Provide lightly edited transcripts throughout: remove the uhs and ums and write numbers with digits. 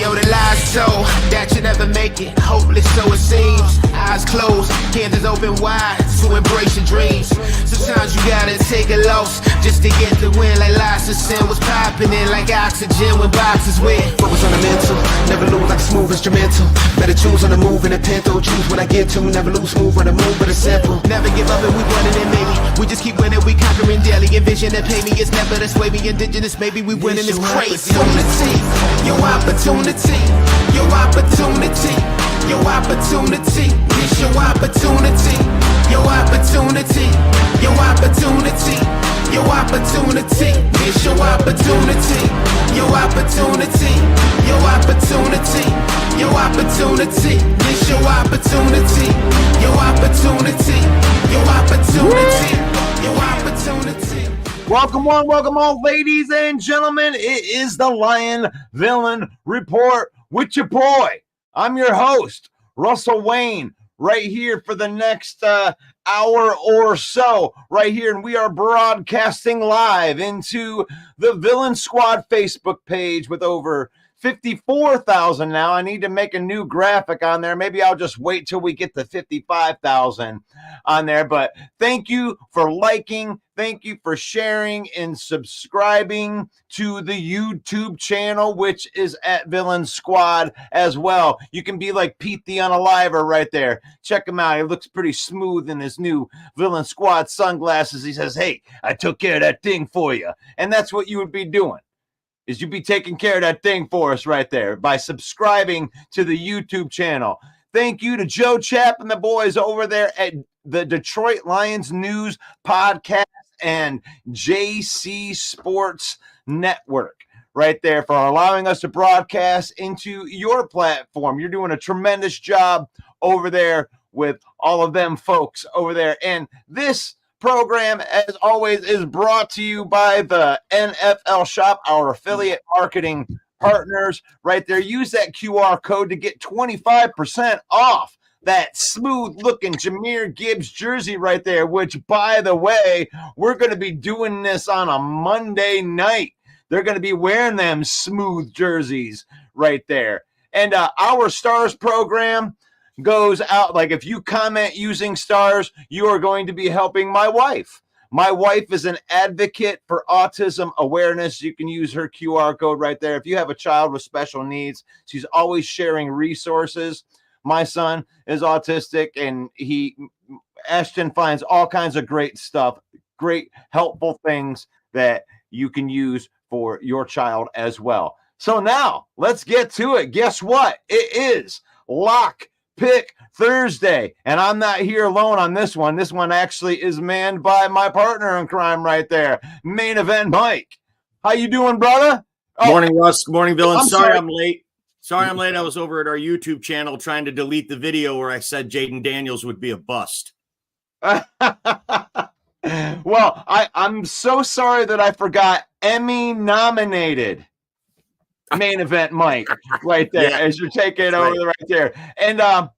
Yo, the lies so that you never make it. Hopeless, so it seems. Eyes closed, canvas open wide to embrace your dreams. Sometimes you gotta take a loss just to get the win. Like lots of sin was popping in like oxygen when boxes wet. Focus on the mental, never lose like smooth instrumental. Better choose on the move in a pinto. Choose what I get to, never lose smooth on the move, but it's simple. Never give up and we running it, maybe. We just keep winning, we conquering daily. Envision and pay me, it's never the sway me. Indigenous, maybe we winning, it's crazy. Opportunity, your opportunity, your opportunity, your opportunity. It's your opportunity, your opportunity, your opportunity, your opportunity. It's your opportunity, your opportunity, your opportunity, your opportunity. It's your opportunity, your opportunity, your opportunity, your opportunity. Welcome on, ladies and gentlemen. It is the Lion Villain Report with your boy. I'm your host, Russell Wayne, right here for the next hour or so, right here. And we are broadcasting live into the Villain Squad Facebook page with over 54,000 now. I need to make a new graphic on there. Maybe I'll just wait till we get to 55,000 on there. But thank you for liking. Thank you for sharing and subscribing to the YouTube channel, which is at Villain Squad as well. You can be like Pete the Unaliver right there. Check him out. He looks pretty smooth in his new Villain Squad sunglasses. He says, "Hey, I took care of that thing for you." And that's what you would be doing. Is you be taking care of that thing for us right there by subscribing to the YouTube channel. Thank you to Joe Chapp and the boys over there at the Detroit Lions News Podcast and JC Sports Network right there for allowing us to broadcast into your platform. You're doing a tremendous job over there with all of them folks over there. And this program, as always, is brought to you by the NFL Shop, our affiliate marketing partners right there. Use that QR code to get 25% off that smooth-looking Jahmyr Gibbs jersey right there, which, by the way, we're going to be doing this on a Monday night. They're going to be wearing them smooth jerseys right there. And our Stars program goes out, like if you comment using stars, you are going to be helping my wife. My wife is an advocate for autism awareness. You can use her QR code right there. If you have a child with special needs, she's always sharing resources. My son is autistic, and Ashton finds all kinds of great stuff, great helpful things that you can use for your child as well. So now let's get to it. Guess what? It is Lock Pick Thursday. And I'm not here alone on this one. This one actually is manned by my partner in crime right there, Main Event Mike. How you doing, brother? Morning, Russ. Good morning, Villain. I'm Sorry sorry. I'm late. Sorry I'm late. I was over at our YouTube channel trying to delete the video where I said Jaden Daniels would be a bust. Well, I'm so sorry that I forgot Emmy nominated Main Event Mike right there Yeah, as you're taking it over right. right there. And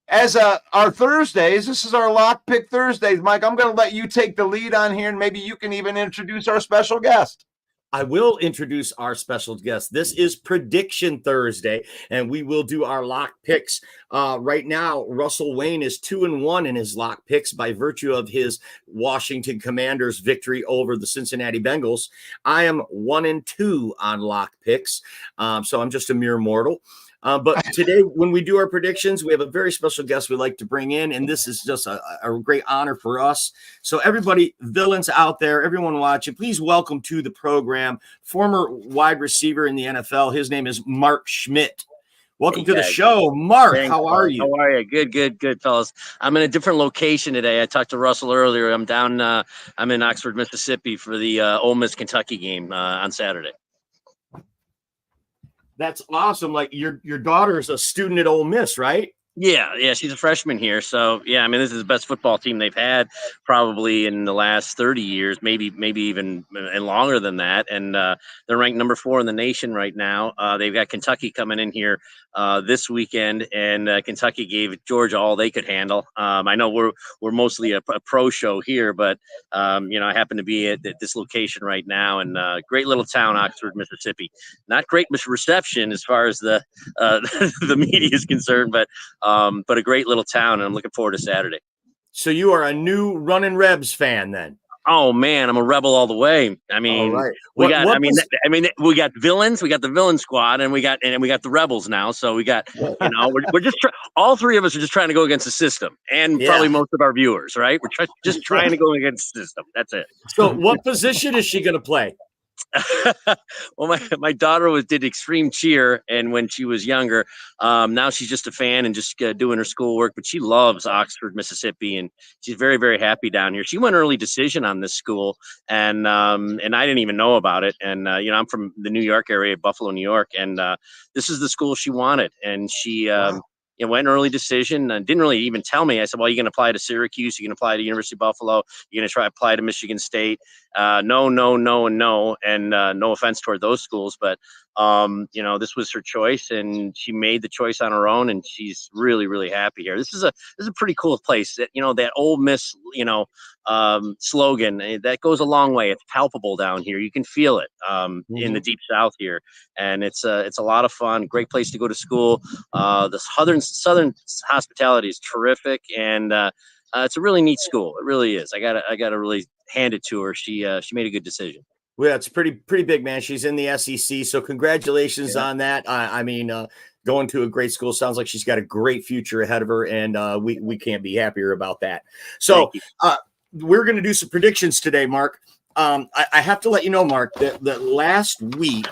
as our Thursdays, this is our Lock Pick Thursdays, Mike. I'm going to let you take the lead on here, and maybe you can even introduce our special guest. I will introduce our special guest. This is Prediction Thursday, and we will do our lock picks. Right now, Russell Wayne is 2-1 in his lock picks by virtue of his Washington Commanders victory over the Cincinnati Bengals. I am 1-2 on lock picks, so I'm just a mere mortal. But today, when we do our predictions, we have a very special guest we'd like to bring in, and this is just a great honor for us. So everybody, villains out there, everyone watching, please welcome to the program former wide receiver in the NFL. His name is Mark Schmidt. Welcome to the show, Mark. Thanks, how are you? How are you? Good, fellas. I'm in a different location today. I talked to Russell earlier. I'm down. I'm in Oxford, Mississippi for the Ole Miss Kentucky game on Saturday. That's awesome. Like your daughter is a student at Ole Miss, right? Yeah, she's a freshman here. So yeah, I mean, this is the best football team they've had probably in the last 30 years, maybe even and longer than that. And they're ranked number 4 in the nation right now. They've got Kentucky coming in here this weekend, and Kentucky gave Georgia all they could handle. I know we're mostly a pro show here, but I happen to be at this location right now, and great little town, Oxford, Mississippi. Not great reception as far as the the media is concerned, but a great little town, and I'm looking forward to Saturday. So you are a new Runnin' Rebs fan, then? Oh man, I'm a rebel all the way. I mean, right. we got villains, we got the villain squad, and we got the rebels now. So we got, we're just all three of us are just trying to go against the system, and probably most of our viewers, right? We're just trying to go against the system. That's it. So, what position is she going to play? Well, my daughter did extreme cheer, and when she was younger, now she's just a fan and just doing her schoolwork. But she loves Oxford, Mississippi, and she's very, very happy down here. She went early decision on this school, and I didn't even know about it. And I'm from the New York area, Buffalo, New York, and this is the school she wanted, and she. Wow. Went early decision and didn't really even tell me. I said, well, you're going to apply to Syracuse. You're going to apply to University of Buffalo. You're going to apply to Michigan State. No, and no. And no offense toward those schools, but, this was her choice, and she made the choice on her own, and she's really, really happy here. This is a pretty cool place. That, that Ole Miss, slogan, that goes a long way. It's palpable down here. You can feel it in the deep South here. And it's a lot of fun. Great place to go to school. The Southern hospitality is terrific, and it's a really neat school. It really is. I gotta really hand it to her. She made a good decision. Well, it's pretty big, man. She's in the SEC, so congratulations on that. Going to a great school sounds like she's got a great future ahead of her, and we can't be happier about that. So we're going to do some predictions today, Mark. I have to let you know, Mark, that last week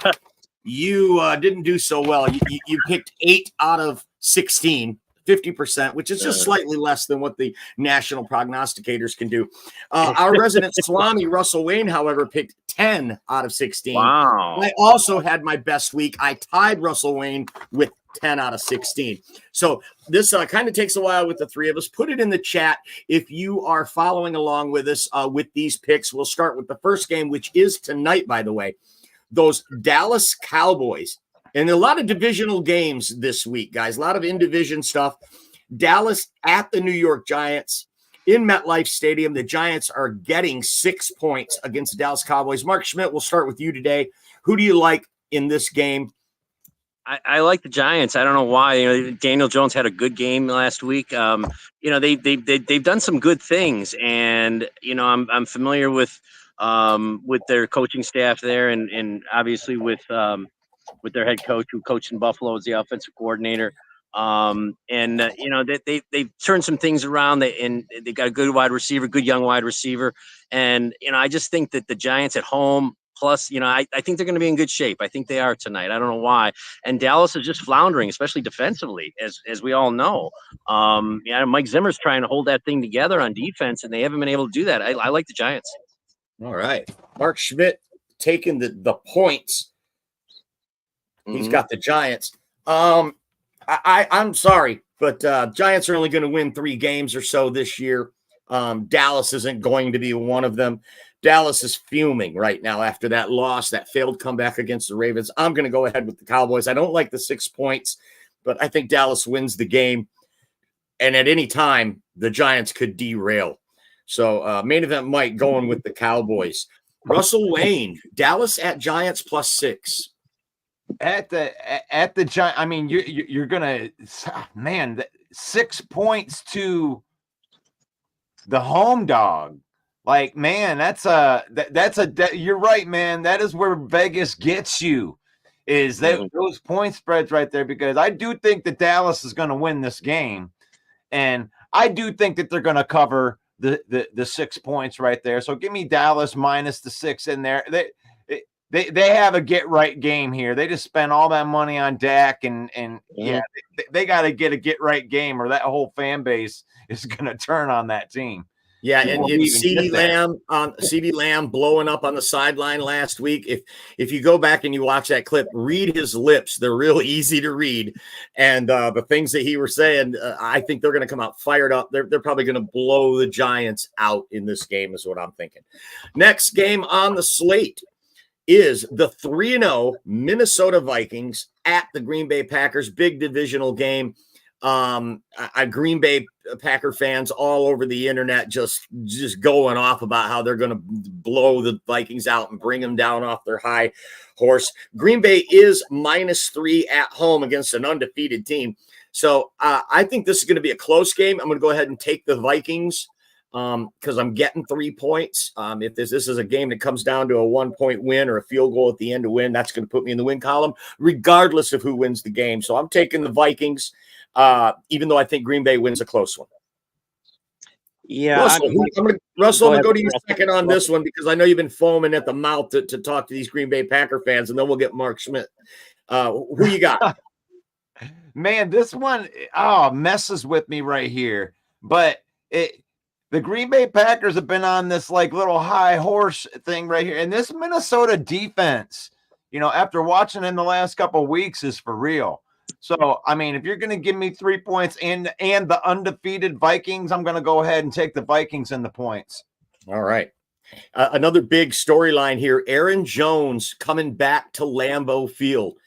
you didn't do so well. You picked 8 out of 16. 50%, which is just slightly less than what the national prognosticators can do. Our resident Swami, Russell Wayne, however, picked 10 out of 16. Wow. I also had my best week. I tied Russell Wayne with 10 out of 16. So this kind of takes a while with the three of us. Put it in the chat if you are following along with us with these picks. We'll start with the first game, which is tonight, by the way. Those Dallas Cowboys. And a lot of divisional games this week, guys. A lot of in-division stuff. Dallas at the New York Giants in MetLife Stadium. The Giants are getting 6 points against the Dallas Cowboys. Mark Schmidt, we'll start with you today. Who do you like in this game? I like the Giants. I don't know why. Daniel Jones had a good game last week. They've done some good things, and I'm familiar with their coaching staff there, and obviously with their head coach who coached in Buffalo as the offensive coordinator. They've turned some things around. They got a good wide receiver, good young wide receiver. And, I just think that the Giants at home Plus, I think they're going to be in good shape. I think they are tonight. I don't know why. And Dallas is just floundering, especially defensively, as we all know. Mike Zimmer's trying to hold that thing together on defense, and they haven't been able to do that. I like the Giants. All right. Mark Schmidt taking the points. He's got the Giants. I'm sorry, but Giants are only going to win 3 games or so this year. Dallas isn't going to be one of them. Dallas is fuming right now after that loss, that failed comeback against the Ravens. I'm going to go ahead with the Cowboys. I don't like the 6 points, but I think Dallas wins the game. And at any time, the Giants could derail. So main event Mike going with the Cowboys. Russell Wayne, Dallas at Giants +6. At the Giants, I mean, you're gonna, man, 6 points to the home dog. Like, man, you're right, man. That is where Vegas gets you, is those point spreads right there, because I do think that Dallas is going to win this game, and I do think that they're going to cover the 6 points right there. So give me Dallas minus the 6 in there. They have a get right game here. They just spent all that money on Dak, and yeah, they got to get a get right game, or that whole fan base is going to turn on that team. Yeah, and CeeDee Lamb blowing up on the sideline last week. If you go back and you watch that clip, read his lips. They're real easy to read. And the things that he was saying, I think they're going to come out fired up. They're probably going to blow the Giants out in this game is what I'm thinking. Next game on the slate is the 3-0 Minnesota Vikings at the Green Bay Packers. Big divisional game. Green Bay Packer fans all over the internet just going off about how they're going to blow the Vikings out and bring them down off their high horse. Green Bay is -3 at home against an undefeated team. So I think this is going to be a close game. I'm going to go ahead and take the Vikings because I'm getting 3 points. If this is a game that comes down to a 1-point win or a field goal at the end to win, that's going to put me in the win column, regardless of who wins the game. So I'm taking the Vikings. Even though I think Green Bay wins a close one. Yeah. Russell, I'm going to go to you second on this one, because I know you've been foaming at the mouth to talk to these Green Bay Packer fans, and then we'll get Mark Schmidt. Who you got? Man, this one messes with me right here. But the Green Bay Packers have been on this like little high horse thing right here. And this Minnesota defense, after watching in the last couple of weeks, is for real. So, I mean, if you're going to give me 3 points and the undefeated Vikings, I'm going to go ahead and take the Vikings and the points. All right. Another big storyline here. Aaron Jones coming back to Lambeau Field.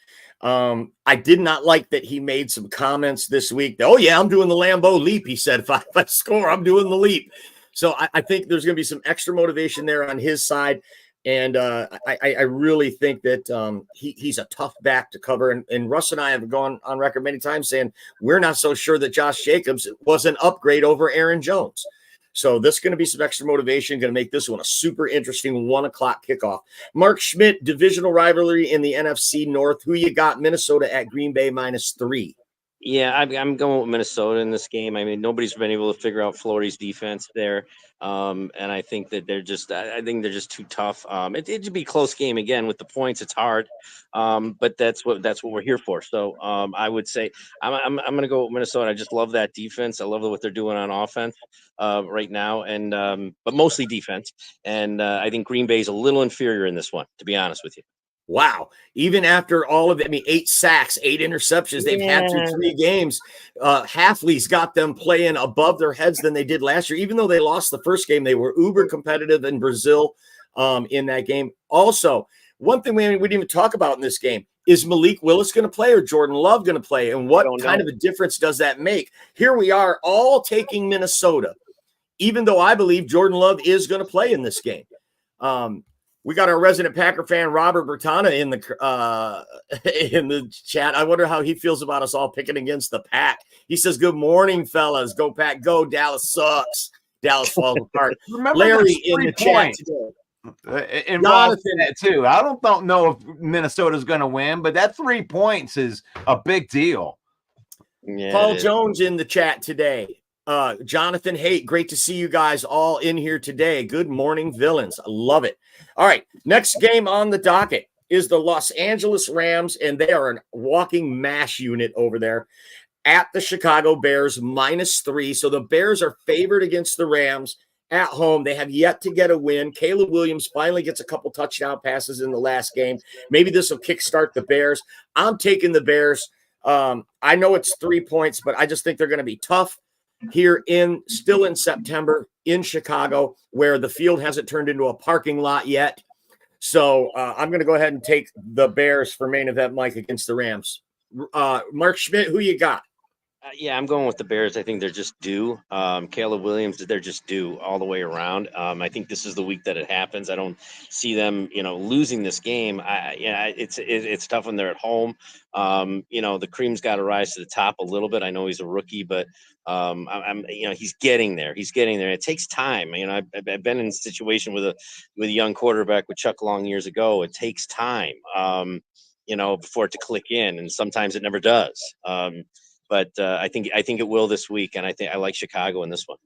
I did not like that he made some comments this week. Oh, yeah, I'm doing the Lambeau leap. He said, if I score, I'm doing the leap. So I think there's going to be some extra motivation there on his side. And I really think that he's a tough back to cover. And Russ and I have gone on record many times saying we're not so sure that Josh Jacobs was an upgrade over Aaron Jones. So this is going to be some extra motivation, going to make this one a super interesting 1:00 kickoff. Mark Schmidt, divisional rivalry in the NFC North. Who you got? Minnesota at Green Bay -3. Yeah, I'm going with Minnesota in this game. I mean, nobody's been able to figure out Florida's defense there, and I think that they're just too tough. It'd be a close game again with the points. It's hard, but that's what we're here for. So I would say I'm going to go with Minnesota. I just love that defense. I love what they're doing on offense right now, and but mostly defense. And I think Green Bay is a little inferior in this one, to be honest with you. Wow. Even after all of it, 8 sacks, 8 interceptions they've had through 3 games. Hafley's got them playing above their heads than they did last year. Even though they lost the first game, they were uber competitive in Brazil in that game. Also, one thing we didn't even talk about in this game is Malik Willis going to play or Jordan Love going to play? And what kind of a difference does that make? Here we are all taking Minnesota, even though I believe Jordan Love is going to play in this game. We got our resident Packer fan, Robert Bertana, in the chat. I wonder how he feels about us all picking against the Pack. He says, good morning, fellas. Go Pack, go. Dallas sucks. Dallas falls apart. Larry in the chat today. Involved in that too. I don't know if Minnesota's going to win, but that 3 points is a big deal. Yeah, Paul Jones in the chat today. Jonathan Haight, great to see you guys all in here today. Good morning, villains. I love it. All right, next game on the docket is the Los Angeles Rams, and they are a walking mash unit over there at the Chicago Bears -3. So the Bears are favored against the Rams at home. They have yet to get a win. Caleb Williams finally gets a couple touchdown passes in the last game. Maybe this will kickstart the Bears. I'm taking the Bears. I know it's 3 points, but I just think they're going to be tough here still in September in Chicago, where the field hasn't turned into a parking lot yet. So I'm going to go ahead and take the Bears for main event, Mike, against the Rams. Mark Schmidt, who you got? Yeah, I'm going with the Bears. I think they're just due. Caleb Williams, they're just due all the way around. I think this is the week that it happens. I don't see them, losing this game. It's tough when they're at home. The cream's got to rise to the top a little bit. I know he's a rookie, but he's getting there. He's getting there. It takes time. I've been in a situation with a young quarterback with Chuck Long years ago. It takes time, before it to click in, and sometimes it never does. But I think it will this week, and I like Chicago in this one.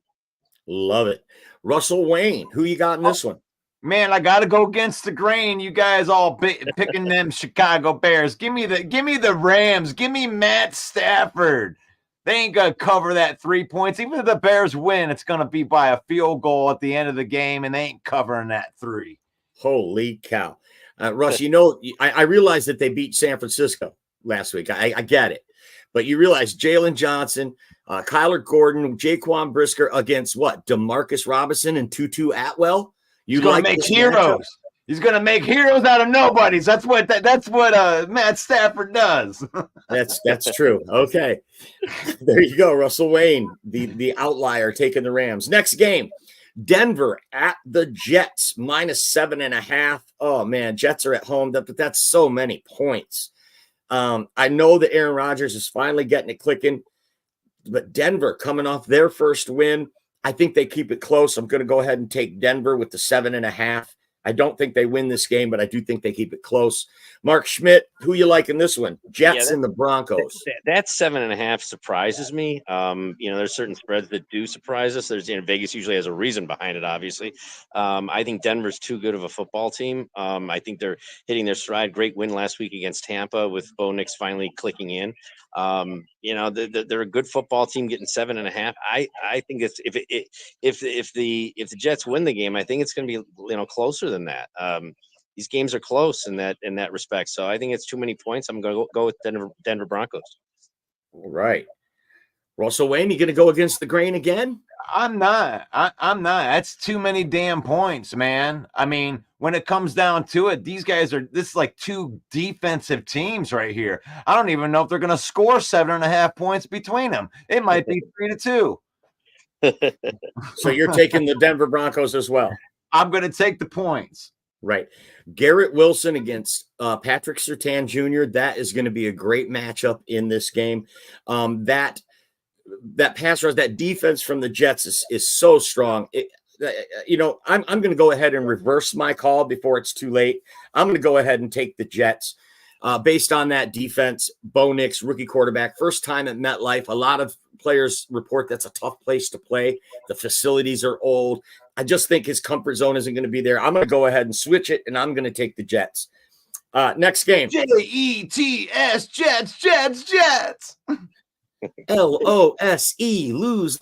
Love it. Russell Wayne, who you got in this one? Man, I got to go against the grain. You guys all picking them Chicago Bears. Give me the Rams. Give me Matt Stafford. They ain't gonna cover that 3 points. Even if the Bears win, it's gonna be by a field goal at the end of the game, and they ain't covering that 3. Holy cow, Russ! I realized that they beat San Francisco last week. I get it. But you realize Jalen Johnson, Kyler Gordon, Jaquan Brisker against what? DeMarcus Robinson and Tutu Atwell. He's going to make heroes. Matchup? He's going to make heroes out of nobodies. That's what Matt Stafford does. That's true. Okay, there you go, Russell Wayne, the outlier taking the Rams. Next game, Denver at the Jets -7.5. Oh man, Jets are at home. But that's so many points. I know that Aaron Rodgers is finally getting it clicking, but Denver coming off their first win, I think they keep it close. I'm going to go ahead and take Denver with the 7.5. I don't think they win this game, but I do think they keep it close. Mark Schmidt, who you like in this one? Jets and the Broncos. That 7.5 surprises me. There's certain spreads that do surprise us. Vegas usually has a reason behind it, obviously. I think Denver's too good of a football team. I think they're hitting their stride. Great win last week against Tampa with Bo Nix finally clicking in. They're a good football team getting 7.5. I think if the Jets win the game, I think it's going to be closer than that. These games are close in that respect. So I think it's too many points. I'm going to go with Denver Broncos. All right. Russell Wayne, you going to go against the grain again? I'm not. I'm not. That's too many damn points, man. I mean, when it comes down to it, this is like two defensive teams right here. I don't even know if they're going to score 7.5 points between them. It might be 3-2. So you're taking the Denver Broncos as well. I'm going to take the points. Right. Garrett Wilson against Patrick Surtain Jr. That is going to be a great matchup in this game. That pass rush, that defense from the Jets is so strong. I'm going to go ahead and reverse my call before it's too late. I'm going to go ahead and take the Jets based on that defense. Bo Nix, rookie quarterback, first time at MetLife. A lot of players report that's a tough place to play. The facilities are old. I just think his comfort zone isn't going to be there. I'm going to go ahead and switch it, and I'm going to take the Jets. Next game. Jets, Jets. LOSE, lose.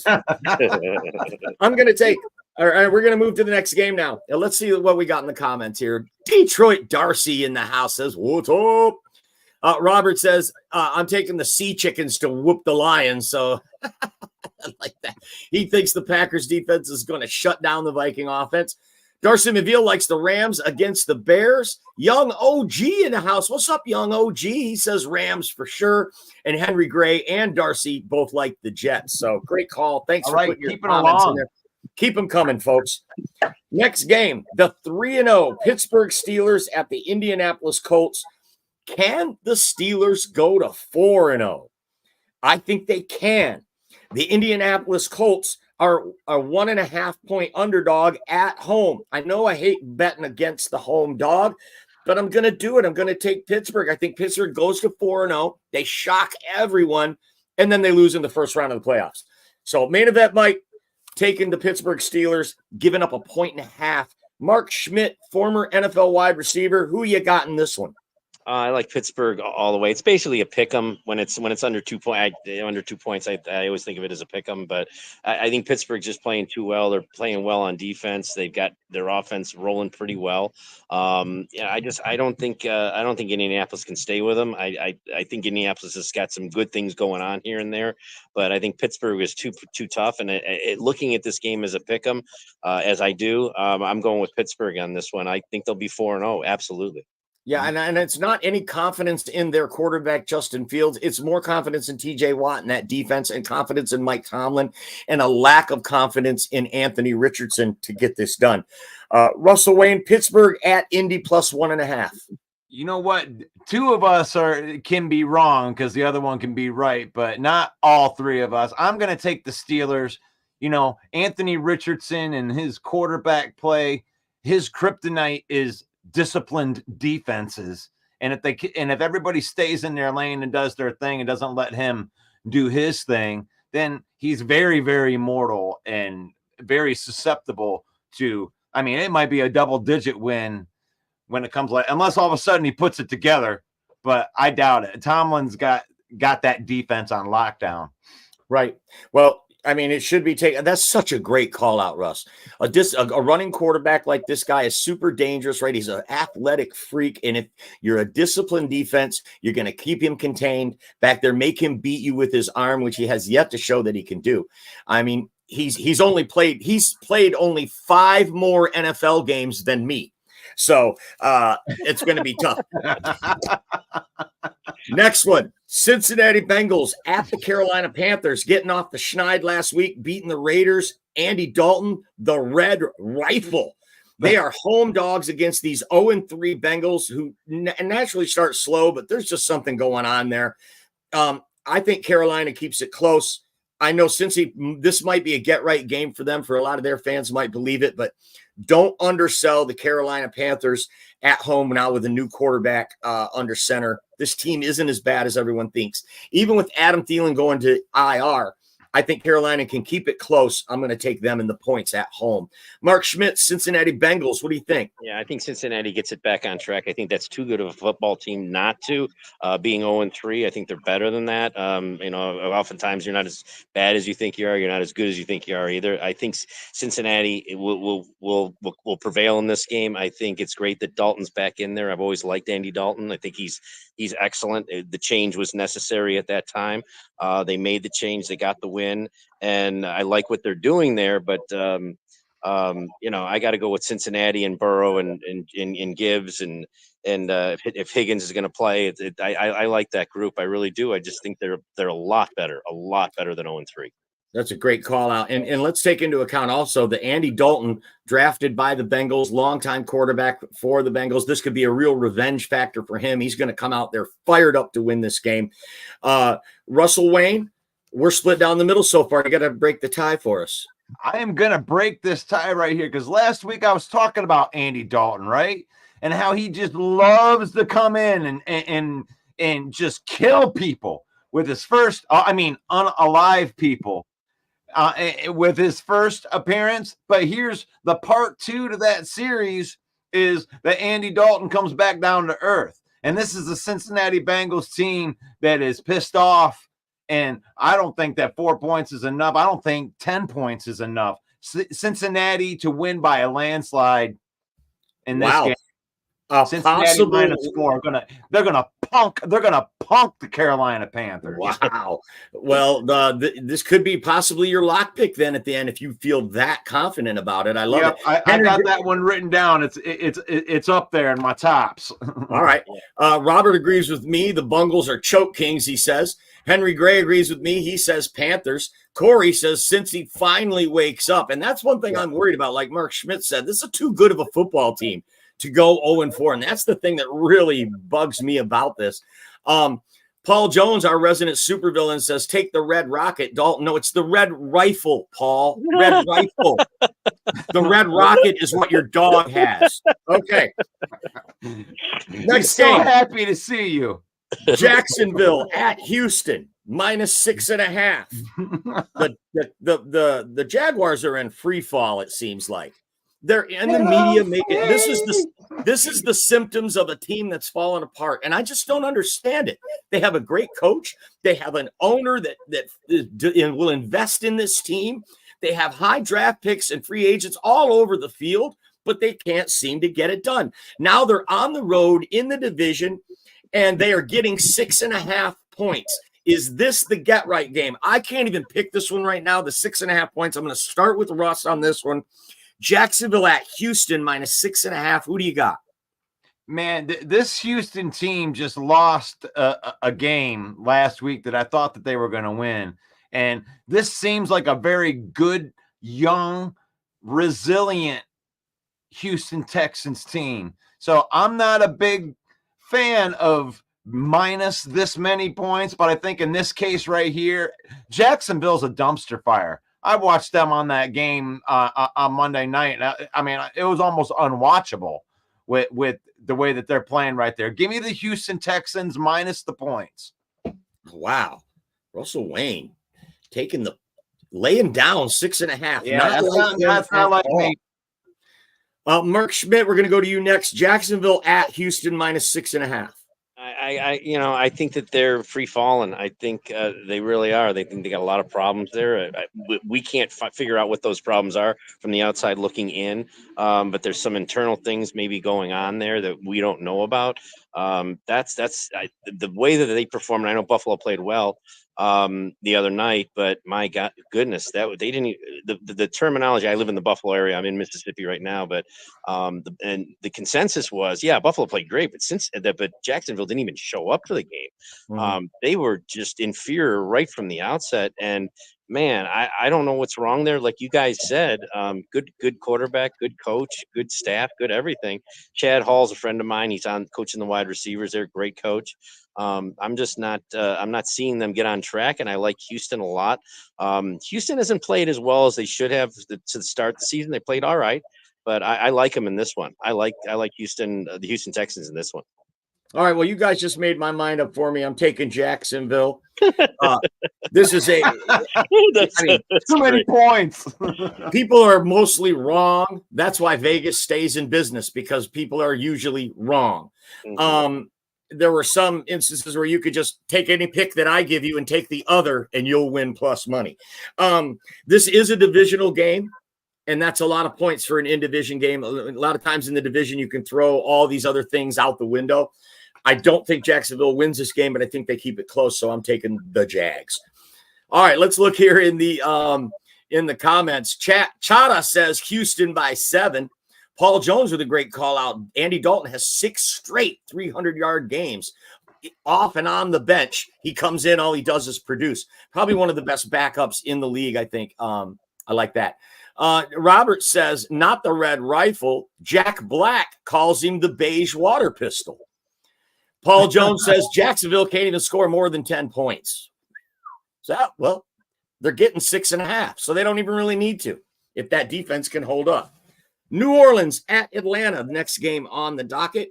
I'm going to take – all right, we're going to move to the next game now. Let's see what we got in the comments here. Detroit Darcy in the house says, what's up? Robert says, I'm taking the Sea Chickens to whoop the Lions. So I like that. He thinks the Packers defense is going to shut down the Viking offense. Darcy Maville likes the Rams against the Bears. Young OG in the house. What's up, Young OG? He says Rams for sure. And Henry Gray and Darcy both like the Jets. So great call. Thanks for putting your comments in there. Keep them coming, folks. Next game, the 3-0 Pittsburgh Steelers at the Indianapolis Colts. Can the Steelers go to 4-0? I think they can. The Indianapolis Colts are a 1.5 point underdog at home. I know I hate betting against the home dog, but I'm going to do it. I'm going to take Pittsburgh. I think Pittsburgh goes to 4-0. They shock everyone, and then they lose in the first round of the playoffs. So main event, Mike, taking the Pittsburgh Steelers, giving up 1.5. Mark Schmidt, former NFL wide receiver. Who you got in this one? I like Pittsburgh all the way. It's basically a pick 'em when it's under 2 points. I always think of it as a pick 'em, but I think Pittsburgh's just playing too well. They're playing well on defense. They've got their offense rolling pretty well. I don't think Indianapolis can stay with them. I think Indianapolis has got some good things going on here and there, but I think Pittsburgh is too tough. And looking at this game as a pick 'em, as I do, I'm going with Pittsburgh on this one. I think they'll be 4-0. Absolutely. Yeah, and it's not any confidence in their quarterback, Justin Fields. It's more confidence in TJ Watt and that defense, and confidence in Mike Tomlin, and a lack of confidence in Anthony Richardson to get this done. Russell Wayne, Pittsburgh at Indy plus 1.5. You know what? Two of us can be wrong because the other one can be right, but not all three of us. I'm going to take the Steelers. You know, Anthony Richardson and his quarterback play, his kryptonite is disciplined defenses, and if everybody stays in their lane and does their thing and doesn't let him do his thing, then he's very, very mortal and very susceptible to, I mean, it might be a double-digit win when it comes, unless all of a sudden he puts it together, but I doubt it. Tomlin's got that defense on lockdown. Right. Well, I mean, it should be taken. That's such a great call out, Russ. A running quarterback like this guy is super dangerous, right? He's an athletic freak. And if you're a disciplined defense, you're going to keep him contained back there, make him beat you with his arm, which he has yet to show that he can do. I mean, he's played only 5 more NFL games than me. So it's going to be tough. Next one, Cincinnati Bengals at the Carolina Panthers, getting off the schneid last week, beating the Raiders. Andy Dalton, the Red Rifle. They are home dogs against these 0-3 Bengals, who naturally start slow, but there's just something going on there. I think Carolina keeps it close. I know this might be a get-right game for them. For a lot of their fans might believe it, but don't undersell the Carolina Panthers at home now with a new quarterback under center. This team isn't as bad as everyone thinks. Even with Adam Thielen going to IR, I think Carolina can keep it close. I'm going to take them in the points at home. Mark Schmidt, Cincinnati Bengals. What do you think? Yeah, I think Cincinnati gets it back on track. I think that's too good of a football team not to. Being 0-3, I think they're better than that. Oftentimes you're not as bad as you think you are. You're not as good as you think you are either. I think Cincinnati will prevail in this game. I think it's great that Dalton's back in there. I've always liked Andy Dalton. I think he's excellent. The change was necessary at that time. They made the change. They got the win, and I like what they're doing there. But I got to go with Cincinnati and Burrow and Gibbs and if Higgins is going to play, I like that group. I really do. I just think they're a lot better than 0-3. That's a great call out. And let's take into account also the Andy Dalton drafted by the Bengals, longtime quarterback for the Bengals. This could be a real revenge factor for him. He's going to come out there fired up to win this game. Russell Wayne, we're split down the middle so far. You got to break the tie for us. I am going to break this tie right here because last week I was talking about Andy Dalton, right? And how he just loves to come in and just kill people with his first, unalive people. With his first appearance. But here's the part 2 to that series is that Andy Dalton comes back down to earth. And this is the Cincinnati Bengals team that is pissed off. And I don't think that 4 points is enough. I don't think 10 points is enough. Cincinnati to win by a landslide in this game. Cincinnati -4. They're gonna punk the Carolina Panthers. Wow. Well, this could be possibly your lock pick then at the end if you feel that confident about it. I love it. I got that one written down. It's up there in my tops. All right. Robert agrees with me. The Bungles are choke kings, he says. Henry Gray agrees with me. He says Panthers. Corey says Cincy finally wakes up. And that's one thing I'm worried about. Like Mark Schmidt said, this is too good of a football team to go 0-4. And that's the thing that really bugs me about this. Paul Jones, our resident supervillain, says, take the Red Rocket, Dalton. No, it's the Red Rifle, Paul. Red Rifle. The Red Rocket is what your dog has. Okay. Next so game. Happy to see you. Jacksonville at Houston. minus 6.5. The Jaguars are in free fall, it seems like. They're in the media making this is the symptoms of a team that's fallen apart, and I just don't understand it. They have a great coach, they have an owner that will invest in this team. They have high draft picks and free agents all over the field, but they can't seem to get it done. Now they're on the road in the division, and they are getting 6.5 points. Is this the get right game? I can't even pick this one right now. The 6.5 points. I'm going to start with Russ on this one. Jacksonville at Houston minus 6.5. Who do you got? Man, this Houston team just lost a game last week that I thought that they were going to win. And this seems like a very good, young, resilient Houston Texans team. So I'm not a big fan of minus this many points, but I think in this case right here, Jacksonville's a dumpster fire. I watched them on that game on Monday night. I mean, it was almost unwatchable with the way that they're playing right there. Give me the Houston Texans minus the points. Wow. Russell Wayne laying down 6.5. Yeah, that's not like me. Mark Schmidt, we're going to go to you next. Jacksonville at Houston minus 6.5. I think that they're free falling. I think they really are. They think they got a lot of problems there. We can't figure out what those problems are from the outside looking in. But there's some internal things maybe going on there that we don't know about. That's the way that they perform. And I know Buffalo played well the other night, but my goodness, they didn't. The terminology. I live in the Buffalo area. I'm in Mississippi right now, but the consensus was, yeah, Buffalo played great, but Jacksonville didn't even show up for the game. Mm-hmm. They were just inferior right from the outset, and man, I don't know what's wrong there. Like you guys said, good quarterback, good coach, good staff, good everything. Chad Hall's a friend of mine. He's on coaching the wide receivers there. Great coach. I'm not seeing them get on track, and I like Houston a lot. Houston hasn't played as well as they should have to start the season. They played all right, but I like them in this one. I like Houston, the Houston Texans in this one. All right. Well, you guys just made my mind up for me. I'm taking Jacksonville. This is too many points. People are mostly wrong. That's why Vegas stays in business, because people are usually wrong. Mm-hmm. There were some instances where you could just take any pick that I give you and take the other, and you'll win plus money. This is a divisional game, and that's a lot of points for an in-division game. A lot of times in the division, you can throw all these other things out the window. I don't think Jacksonville wins this game, but I think they keep it close, so I'm taking the Jags. All right, let's look here in the comments. Chada says Houston by 7. Paul Jones with a great call out. Andy Dalton has 6 straight 300-yard games off and on the bench. He comes in, all he does is produce. Probably one of the best backups in the league, I think. I like that. Robert says, not the red rifle. Jack Black calls him the beige water pistol. Paul Jones says Jacksonville can't even score more than 10 points. So, well, they're getting 6.5, so they don't even really need to if that defense can hold up. New Orleans at Atlanta, the next game on the docket.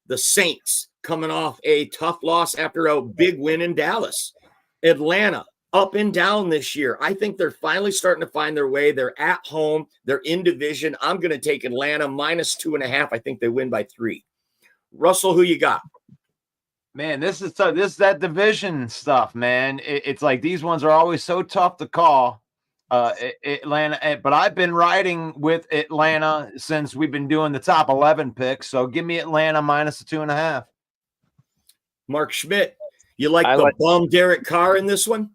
The Saints coming off a tough loss after a big win in Dallas. Atlanta up and down this year. I think they're finally starting to find their way. They're at home. They're in division. I'm going to take Atlanta minus 2.5. I think they win by 3. Russell, who you got? Man, this is that division stuff, man. It's like these ones are always so tough to call. Atlanta, but I've been riding with Atlanta since we've been doing the top 11 picks. So give me Atlanta minus the 2.5. Mark Schmidt, you like the bum Derek Carr in this one?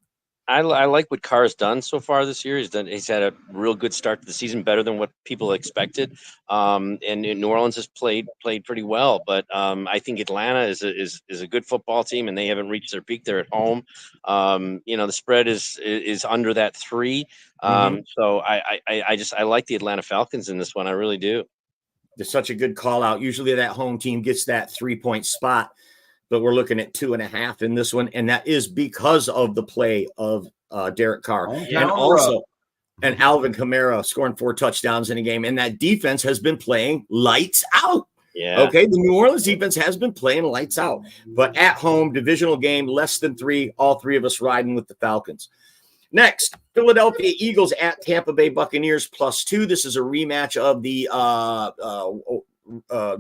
I like what Carr's done so far this year. He's had a real good start to the season, better than what people expected. And New Orleans has played pretty well, but I think Atlanta is a good football team, and they haven't reached their peak. They're at home. The spread is under that 3. So I like the Atlanta Falcons in this one. I really do. It's such a good call out. Usually that home team gets that 3-point spot, but we're looking at 2.5 in this one, and that is because of the play of Derek Carr, and also Alvin Kamara scoring 4 touchdowns in a game, and that defense has been playing lights out. Yeah. Okay, the New Orleans defense has been playing lights out, but at home, divisional game, less than 3, all 3 of us riding with the Falcons. Next, Philadelphia Eagles at Tampa Bay Buccaneers +2. This is a rematch of the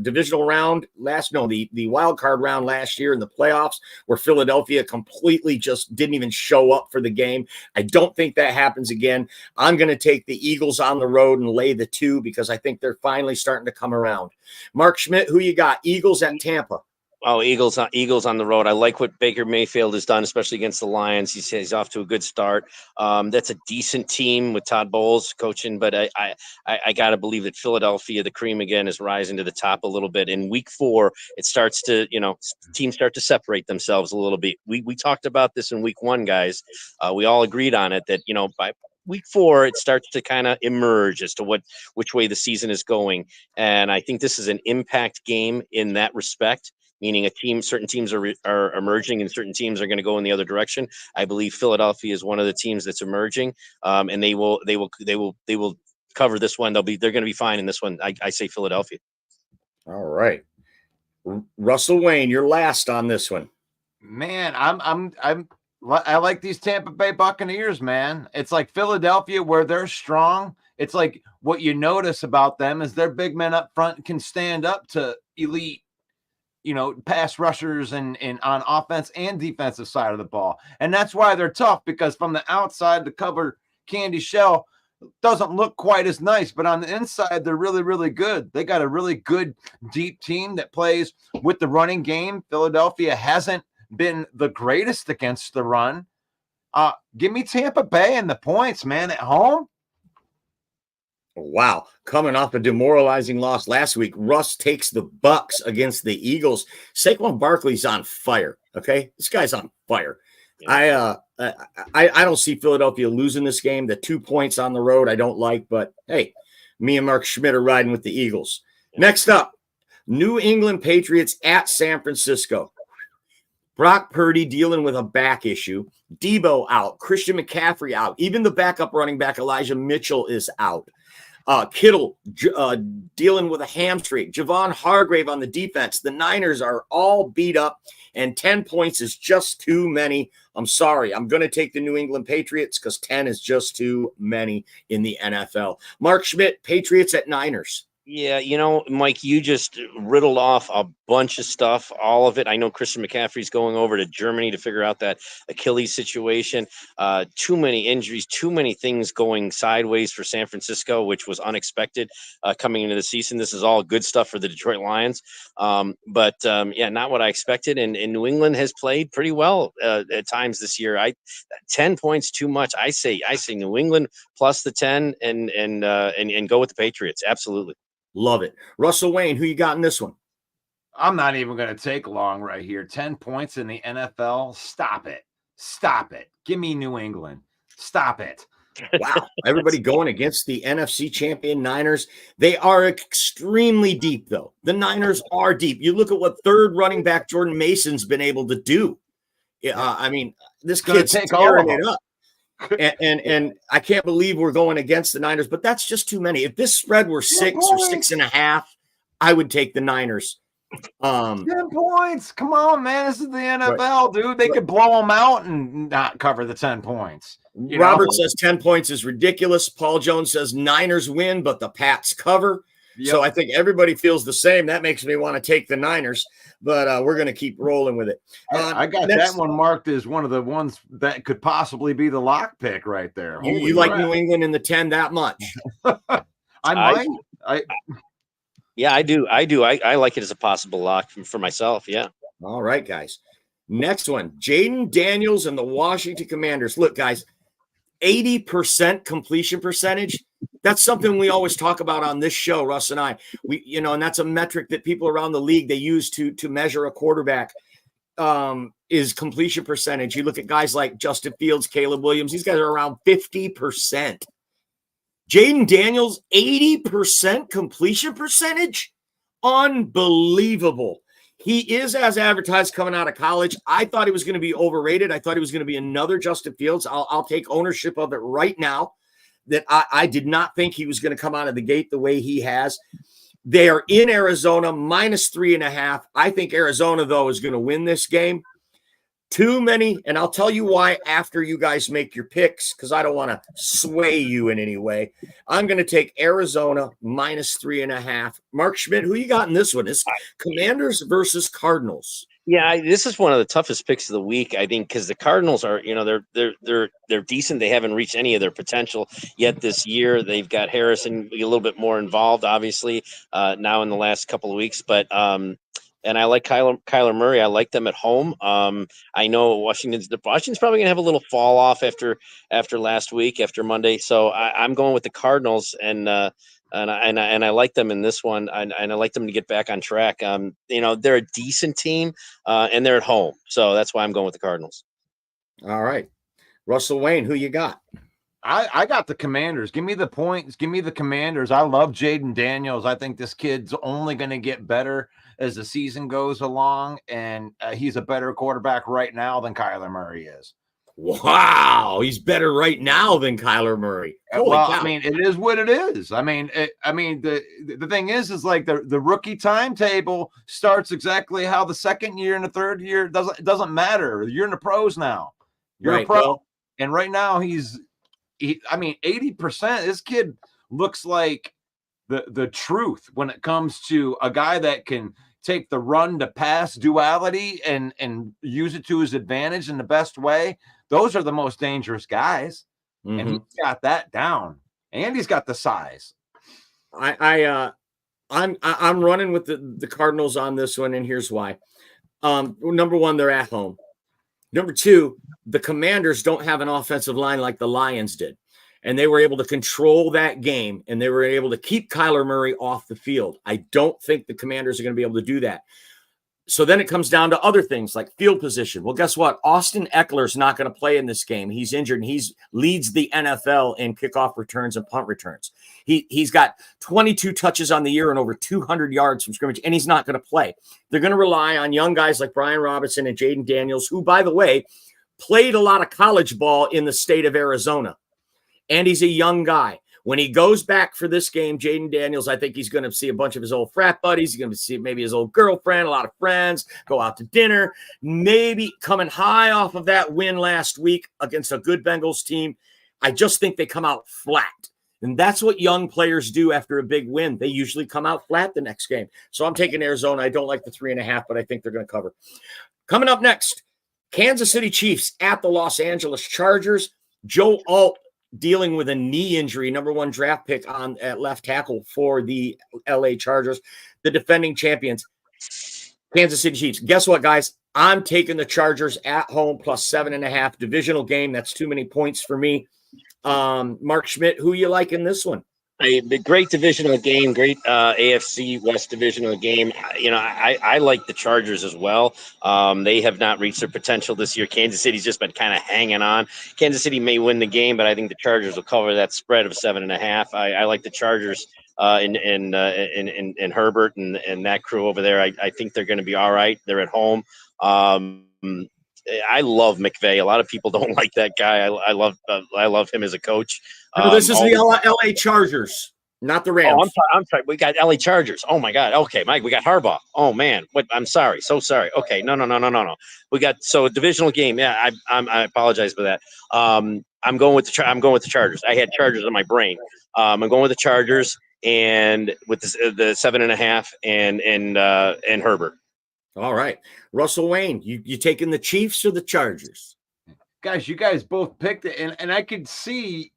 divisional round the wild card round last year in the playoffs, where Philadelphia completely just didn't even show up for the game. I don't think that happens again. I'm going to take the Eagles on the road and lay the 2 because I think they're finally starting to come around. Mark Schmidt, who you got? Eagles at Tampa. Oh, Eagles on the road. I like what Baker Mayfield has done, especially against the Lions. He's off to a good start. That's a decent team with Todd Bowles coaching, but I got to believe that Philadelphia, the cream again, is rising to the top a little bit. In week 4, it starts to, teams start to separate themselves a little bit. We talked about this in week 1, guys. We all agreed on it that, by week 4, it starts to kind of emerge as to which way the season is going. And I think this is an impact game in that respect, meaning certain teams are emerging and certain teams are going to go in the other direction. I believe Philadelphia is one of the teams that's emerging, and they will cover this one. They're going to be fine in this one. I say Philadelphia. All right, Russell Wayne, you're last on this one. Man, I like these Tampa Bay Buccaneers, man. It's like Philadelphia where they're strong. It's like what you notice about them is their big men up front can stand up to elite, pass rushers and on offense and defensive side of the ball. And that's why they're tough, because from the outside, the cover candy shell doesn't look quite as nice, but on the inside, they're really, really good. They got a really good deep team that plays with the running game. Philadelphia hasn't been the greatest against the run. Give me Tampa Bay and the points, man, at home. Wow. Coming off a demoralizing loss last week, Russ takes the Bucks against the Eagles. Saquon Barkley's on fire. Okay. This guy's on fire. Yeah. I don't see Philadelphia losing this game. The 2 points on the road, I don't like, but hey, me and Mark Schmidt are riding with the Eagles. Next up, New England Patriots at San Francisco. Brock Purdy dealing with a back issue. Debo out. Christian McCaffrey out. Even the backup running back, Elijah Mitchell, is out. Kittle dealing with a hamstring. Javon Hargrave on the defense. The Niners are all beat up, and 10 points is just too many. I'm sorry. I'm going to take the New England Patriots because 10 is just too many in the NFL. Mark Schmidt, Patriots at Niners. Yeah, Mike, you just riddled off a bunch of stuff, all of it. I know Christian McCaffrey's going over to Germany to figure out that Achilles situation. Too many injuries, too many things going sideways for San Francisco, which was unexpected coming into the season. This is all good stuff for the Detroit Lions. But not what I expected. And New England has played pretty well at times this year. 10 points too much. I say New England plus the 10 and go with the Patriots. Absolutely. Love it. Russell Wayne, who you got in this one? I'm not even going to take long right here. 10 points in the NFL. Stop it. Give me New England. Stop it. Wow. Everybody going against the NFC champion Niners. They are extremely deep, though. The Niners are deep. You look at what third running back Jordan Mason's been able to do. This kid's tearing it up. And I can't believe we're going against the Niners, but that's just too many. If this spread were 6 or 6.5, I would take the Niners. 10 points. Come on, man. This is the NFL, dude. They could blow them out and not cover the 10 points. Robert says 10 points is ridiculous. Paul Jones says Niners win, but the Pats cover. Yep. So I think everybody feels the same. That makes me want to take the Niners, but we're going to keep rolling with it. I got that one marked as one of the ones that could possibly be the lock pick right there. You like New England in the 10 that much? Yeah, I do. I like it as a possible lock for myself. Yeah. All right, guys. Next one, Jaden Daniels and the Washington Commanders. Look, guys, 80% completion percentage. That's something we always talk about on this show, Russ and I. And that's a metric that people around the league, they use to measure a quarterback, is completion percentage. You look at guys like Justin Fields, Caleb Williams, these guys are around 50%. Jaden Daniels, 80% completion percentage? Unbelievable. He is as advertised coming out of college. I thought he was going to be overrated. I thought he was going to be another Justin Fields. I'll take ownership of it right now that I did not think he was going to come out of the gate the way he has. They are in Arizona, -3.5. I think Arizona, though, is going to win this game. Too many, and I'll tell you why after you guys make your picks, because I don't want to sway you in any way. I'm going to take Arizona -3.5. Mark Schmidt, who you got in this one? It's Commanders versus Cardinals. Yeah, this is one of the toughest picks of the week, I think, because the Cardinals are, they're decent. They haven't reached any of their potential yet this year. They've got Harrison a little bit more involved, obviously, now in the last couple of weeks. But and I like Kyler Murray. I like them at home. I know Washington's probably going to have a little fall off after last week, after Monday. So I'm going with the Cardinals, and I like them in this one, and I like them to get back on track. They're a decent team, and they're at home, so that's why I'm going with the Cardinals. All right, Russell Wayne, who you got? I got the Commanders. Give me the points. Give me the Commanders. I love Jaden Daniels. I think this kid's only going to get better as the season goes along, and he's a better quarterback right now than Kyler Murray is. Wow, he's better right now than Kyler Murray. Well, I mean, it is what it is. I mean, the thing is like the rookie timetable starts exactly how the second year and the third year doesn't matter. You're in the pros now. You're a pro, well, and right now he's 80%. This kid looks like the truth when it comes to a guy that can take the run to pass duality and use it to his advantage in the best way. Those are the most dangerous guys. Mm-hmm. And he's got that down. And he's got the size. I'm running with the Cardinals on this one, and here's why. Number one, they're at home. Number two, the Commanders don't have an offensive line like the Lions did. And they were able to control that game, and they were able to keep Kyler Murray off the field. I don't think the Commanders are going to be able to do that. So then it comes down to other things like field position. Well, guess what? Austin Eckler's not going to play in this game. He's injured, and he leads the NFL in kickoff returns and punt returns. He's got 22 touches on the year and over 200 yards from scrimmage, and he's not going to play. They're going to rely on young guys like Brian Robinson and Jaden Daniels, who, by the way, played a lot of college ball in the state of Arizona. And he's a young guy. When he goes back for this game, Jaden Daniels, I think he's going to see a bunch of his old frat buddies. He's going to see maybe his old girlfriend, a lot of friends, go out to dinner, maybe coming high off of that win last week against a good Bengals team. I just think they come out flat. And that's what young players do after a big win. They usually come out flat the next game. So I'm taking Arizona. I don't like the 3.5, but I think they're going to cover. Coming up next, Kansas City Chiefs at the Los Angeles Chargers. Joe Alt dealing with a knee injury, number one draft pick at left tackle for the LA Chargers, the defending champions, Kansas City Chiefs. Guess what, guys? I'm taking the Chargers at home plus 7.5. Divisional game. That's too many points for me. Mark Schmidt, who you like in this one? A great divisional game, great AFC West divisional game. I like the Chargers as well. They have not reached their potential this year. Kansas City's just been kind of hanging on. Kansas City may win the game, but I think the Chargers will cover that spread of 7.5. I like the Chargers in Herbert and that crew over there. I think they're going to be all right. They're at home. I love McVay. A lot of people don't like that guy. I love him as a coach. No, this is the LA Chargers, not the Rams. Oh, I'm sorry. We got LA Chargers. Oh my God. Okay, Mike. We got Harbaugh. Oh man. What? I'm sorry. So sorry. Okay. No. We got a divisional game. Yeah. I apologize for that. I'm going with the Chargers. I had Chargers in my brain. I'm going with the Chargers and with the 7.5 and Herbert. All right, Russell Wayne, you taking the Chiefs or the Chargers? Guys, you guys both picked it, and I could see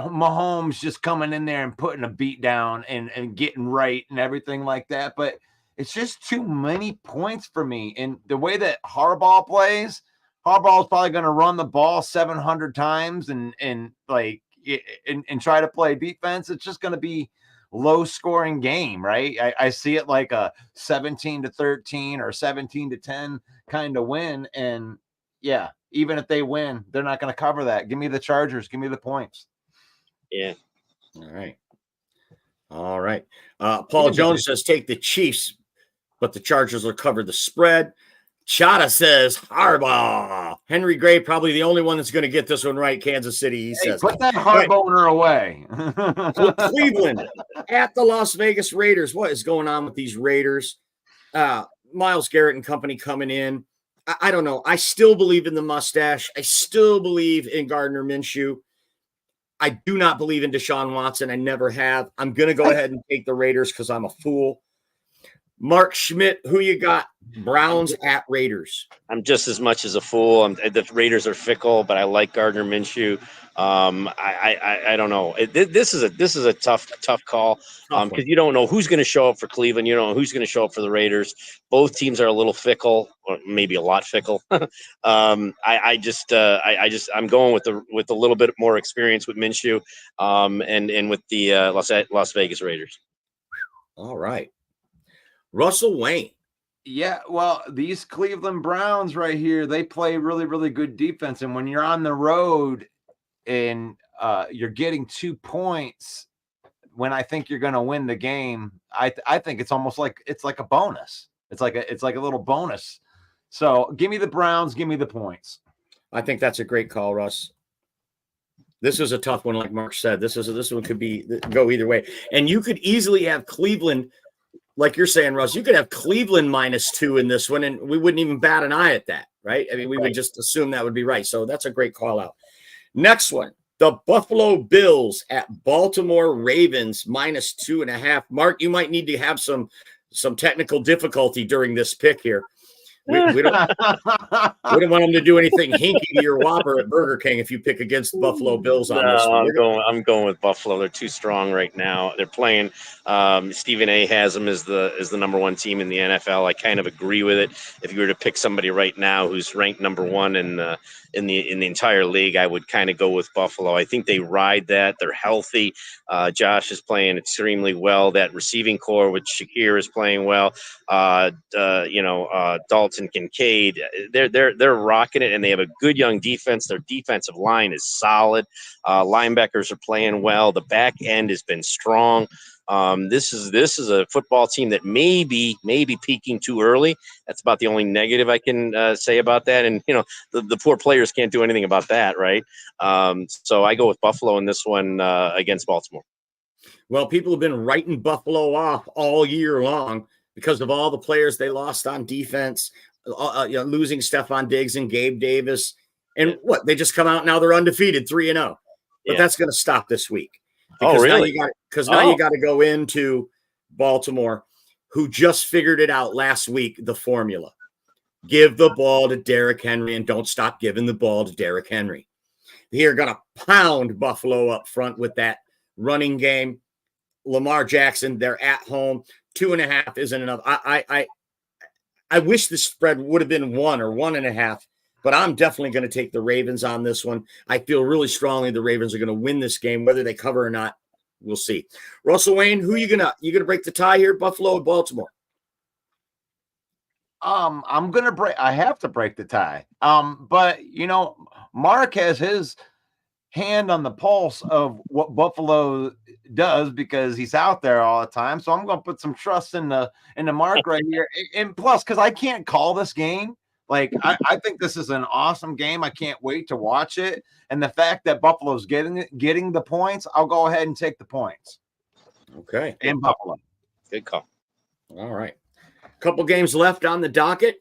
Mahomes just coming in there and putting a beat down and getting right and everything like that. But it's just too many points for me. And the way that Harbaugh plays, Harbaugh's probably going to run the ball 700 times and try to play defense. It's just going to be low scoring game, right? I see it like a 17-13 or 17-10 kind of win. And yeah, even if they win, they're not going to cover that. Give me the Chargers. Give me the points. Yeah. All right. Paul Jones says take the Chiefs, but the Chargers will cover the spread. Chata says Harbaugh. Henry Gray, probably the only one that's going to get this one right. Kansas City, he Hey, says. put that Right. Harboner away. Cleveland at the Las Vegas Raiders. What is going on with these Raiders? Myles Garrett and company coming in. I don't know. I still believe in the mustache. I still believe in Gardner Minshew. I do not believe in Deshaun Watson. I never have. I'm going to go ahead and take the Raiders because I'm a fool. Mark Schmidt, who you got? Browns at Raiders. I'm just as much as a fool. The Raiders are fickle, but I like Gardner Minshew. I don't know. This is a tough call because you don't know who's going to show up for Cleveland. You don't know who's going to show up for the Raiders. Both teams are a little fickle, or maybe a lot fickle. I'm going with a little bit more experience with Minshew, and with the Las Vegas Raiders. All right, Russell Wayne. Yeah, well, these Cleveland Browns right here, they play really, really good defense. And when you're on the road and you're getting 2 points when I think you're going to win the game, I think it's almost like it's like a bonus. It's like a little bonus. So give me the Browns, give me the points. I think that's a great call, Russ. This is a tough one, like Mark said. This one could go either way, and you could easily have Cleveland. Like you're saying, Russ, you could have Cleveland -2 in this one, and we wouldn't even bat an eye at that, right? I mean, we would just assume that would be right. So that's a great call out. Next one, the Buffalo Bills at Baltimore Ravens -2.5. Mark, you might need to have some technical difficulty during this pick here. We don't want them to do anything hinky to your Whopper at Burger King if you pick against the Buffalo Bills on this one. I'm going with Buffalo. They're too strong right now. They're playing. Stephen A. has them as the number one team in the NFL. I kind of agree with it. If you were to pick somebody right now who's ranked number one in the entire league, I would kind of go with Buffalo. I think they ride that. They're healthy. Josh is playing extremely well. That receiving core with Shakir is playing well. Dalton Kincaid, they're rocking it, and they have a good young defense. Their defensive line is solid. Linebackers are playing well. The back end has been strong. This is a football team that may be peaking too early. That's about the only negative I can say about that. And the poor players can't do anything about that, right? So I go with Buffalo in this one against Baltimore. Well, people have been writing Buffalo off all year long because of all the players they lost on defense, losing Stephon Diggs and Gabe Davis. And they just come out now they're undefeated, 3-0. But that's going to stop this week. Because really? Now you got to go into Baltimore, who just figured it out last week, the formula. Give the ball to Derrick Henry and don't stop giving the ball to Derrick Henry. They are going to pound Buffalo up front with that running game. Lamar Jackson, they're at home. 2.5 isn't enough. I wish the spread would have been 1 or 1.5, but I'm definitely going to take the Ravens on this one. I feel really strongly the Ravens are going to win this game, whether they cover or not. We'll see. Russell Wayne, who you gonna break the tie here? Buffalo or Baltimore? I'm gonna break. I have to break the tie. But Mark has his hand on the pulse of what Buffalo does because he's out there all the time. So I'm going to put some trust in the Mark right here. And plus, because I can't call this game. Like, I think this is an awesome game. I can't wait to watch it. And the fact that Buffalo's getting the points, I'll go ahead and take the points. Okay. And Buffalo. Good call. All right. A couple games left on the docket,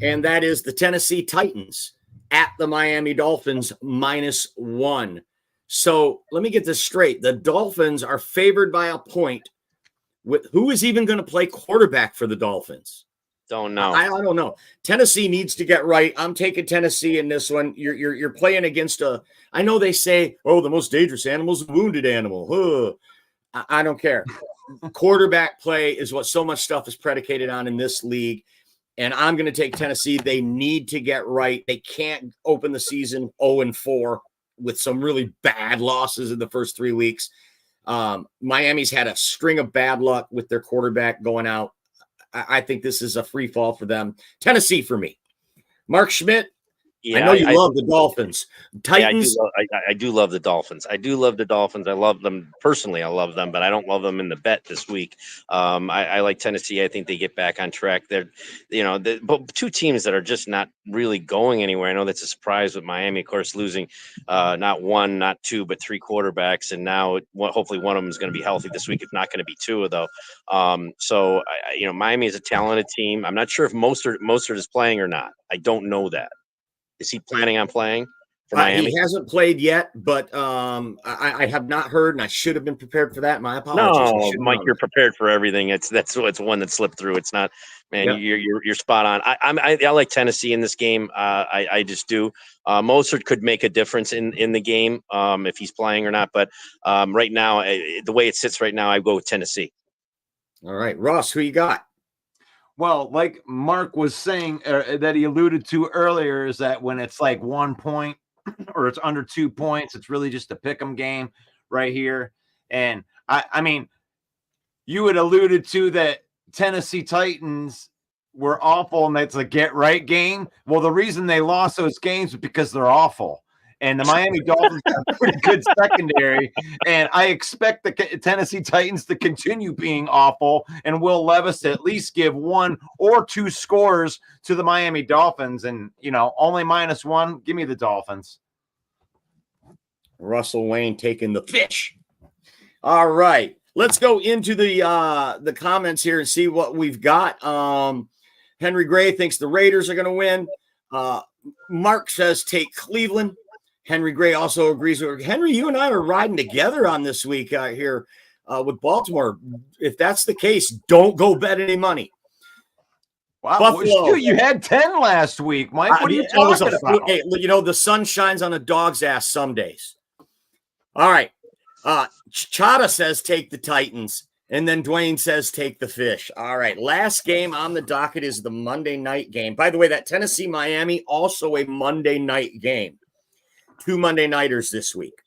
and that is the Tennessee Titans at the Miami Dolphins -1. So let me get this straight. The Dolphins are favored by a point. With who is even going to play quarterback for the Dolphins? Don't know. I don't know. Tennessee needs to get right. I'm taking Tennessee in this one. You're playing against I know they say, the most dangerous animal is a wounded animal. I don't care. Quarterback play is what so much stuff is predicated on in this league. And I'm going to take Tennessee. They need to get right. They can't open the season 0-4 with some really bad losses in the first 3 weeks. Miami's had a string of bad luck with their quarterback going out. I think this is a free fall for them. Tennessee for me. Mark Schmidt, I know you love the Dolphins. Titans. I do love the Dolphins. I do love the Dolphins. I love them personally. I love them, but I don't love them in the bet this week. I like Tennessee. I think they get back on track. They're, but two teams that are just not really going anywhere. I know that's a surprise with Miami, of course, losing not one, not two, but three quarterbacks, and now hopefully one of them is going to be healthy this week. If not going to be two of though. So Miami is a talented team. I'm not sure if Mostert is playing or not. I don't know that. Is he planning on playing for Miami? He hasn't played yet, but I have not heard, and I should have been prepared for that. My apologies. No, Mike, you're prepared for everything. It's one that slipped through. It's not, man. Yep. You're spot on. I like Tennessee in this game. I just do. Mostert could make a difference in the game if he's playing or not. But right now, the way it sits right now, I go with Tennessee. All right, Ross, who you got? Well, like Mark was saying that he alluded to earlier, is that when it's like 1 point or it's under 2 points, it's really just a pick 'em game right here. And I mean, you had alluded to that Tennessee Titans were awful and that's a get right game. Well, the reason they lost those games is because they're awful. And the Miami Dolphins have a pretty good secondary. And I expect the Tennessee Titans to continue being awful and Will Levis to at least give 1 or 2 scores to the Miami Dolphins. And, only -1. Give me the Dolphins. Russell Wayne taking the fish. All right. Let's go into the comments here and see what we've got. Henry Gray thinks the Raiders are going to win. Mark says take Cleveland. Henry Gray also agrees with Henry. You and I are riding together on this week here with Baltimore. If that's the case, don't go bet any money. Wow, Buffalo. You had 10 last week, Mike. What are you talking about? Hey, the sun shines on a dog's ass some days. All right. Chada says take the Titans, and then Dwayne says take the fish. All right. Last game on the docket is the Monday night game. By the way, that Tennessee-Miami, also a Monday night game. 2 Monday nighters this week.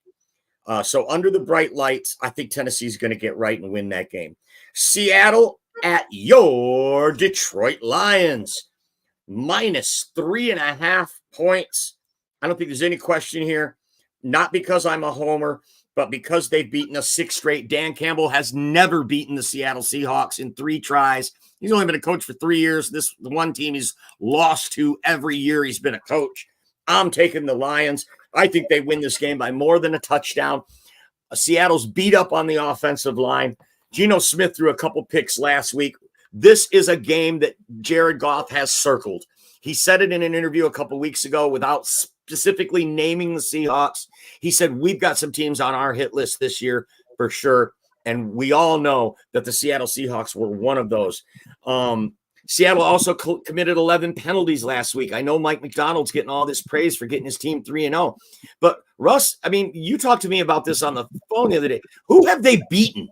So under the bright lights, I think Tennessee's going to get right and win that game. Seattle at your Detroit Lions. -3.5 points. I don't think there's any question here. Not because I'm a homer, but because they've beaten us 6 straight. Dan Campbell has never beaten the Seattle Seahawks in 3 tries. He's only been a coach for 3 years. The one team he's lost to every year he's been a coach. I'm taking the Lions. I think they win this game by more than a touchdown. Seattle's beat up on the offensive line. Geno Smith threw a couple picks last week. This is a game that Jared Goff has circled. He said it in an interview a couple weeks ago without specifically naming the Seahawks. He said, we've got some teams on our hit list this year for sure. And we all know that the Seattle Seahawks were one of those. Seattle also committed 11 penalties last week. I know Mike McDonald's getting all this praise for getting his team 3-0. But Russ, I mean, you talked to me about this on the phone the other day. Who have they beaten?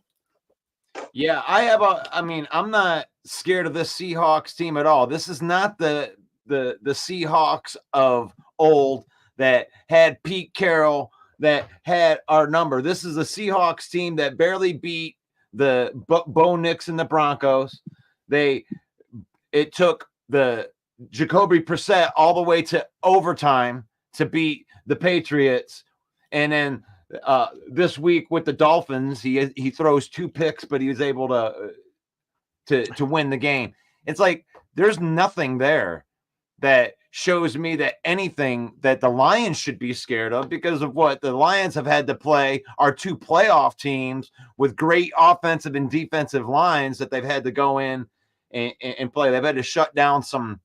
Yeah, I'm not scared of this Seahawks team at all. This is not the Seahawks of old that had Pete Carroll, that had our number. This is a Seahawks team that barely beat the Bo Nix and the Broncos. It took the Jacoby Brissett all the way to overtime to beat the Patriots. And then this week with the Dolphins, he throws 2 picks, but he was able to win the game. It's like there's nothing there that shows me that anything that the Lions should be scared of, because of what the Lions have had to play are 2 playoff teams with great offensive and defensive lines that they've had to go in and play. They've had to shut down some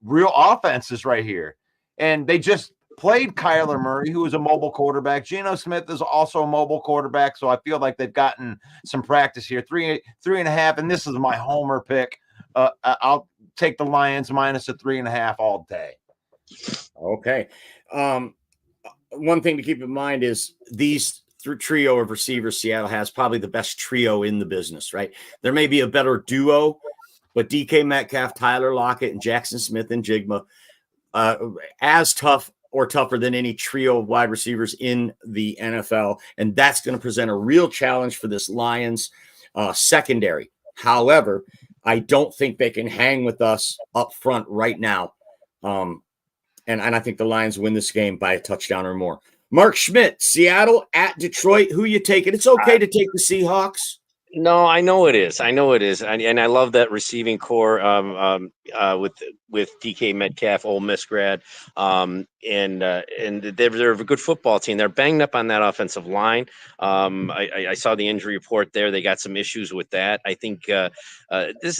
real offenses right here. And they just played Kyler Murray, who is a mobile quarterback. Geno Smith is also a mobile quarterback. So I feel like they've gotten some practice here. 3.5. And this is my homer pick. I'll take the Lions -3.5 all day. Okay. One thing to keep in mind is these trio of receivers Seattle has, probably the best trio in the business, right? There may be a better duo, but DK Metcalf, Tyler Lockett, and Jackson Smith and Jigma, as tough or tougher than any trio of wide receivers in the NFL. And that's going to present a real challenge for this Lions secondary. However, I don't think they can hang with us up front right now. And I think the Lions win this game by a touchdown or more. Mark Schmidt, Seattle at Detroit. Who you taking? It's okay to take the Seahawks. No, I know it is. I know it is, and I love that receiving core with DK Metcalf, Ole Miss grad, and they're a good football team. They're banged up on that offensive line. I saw the injury report there. They got some issues with that. I think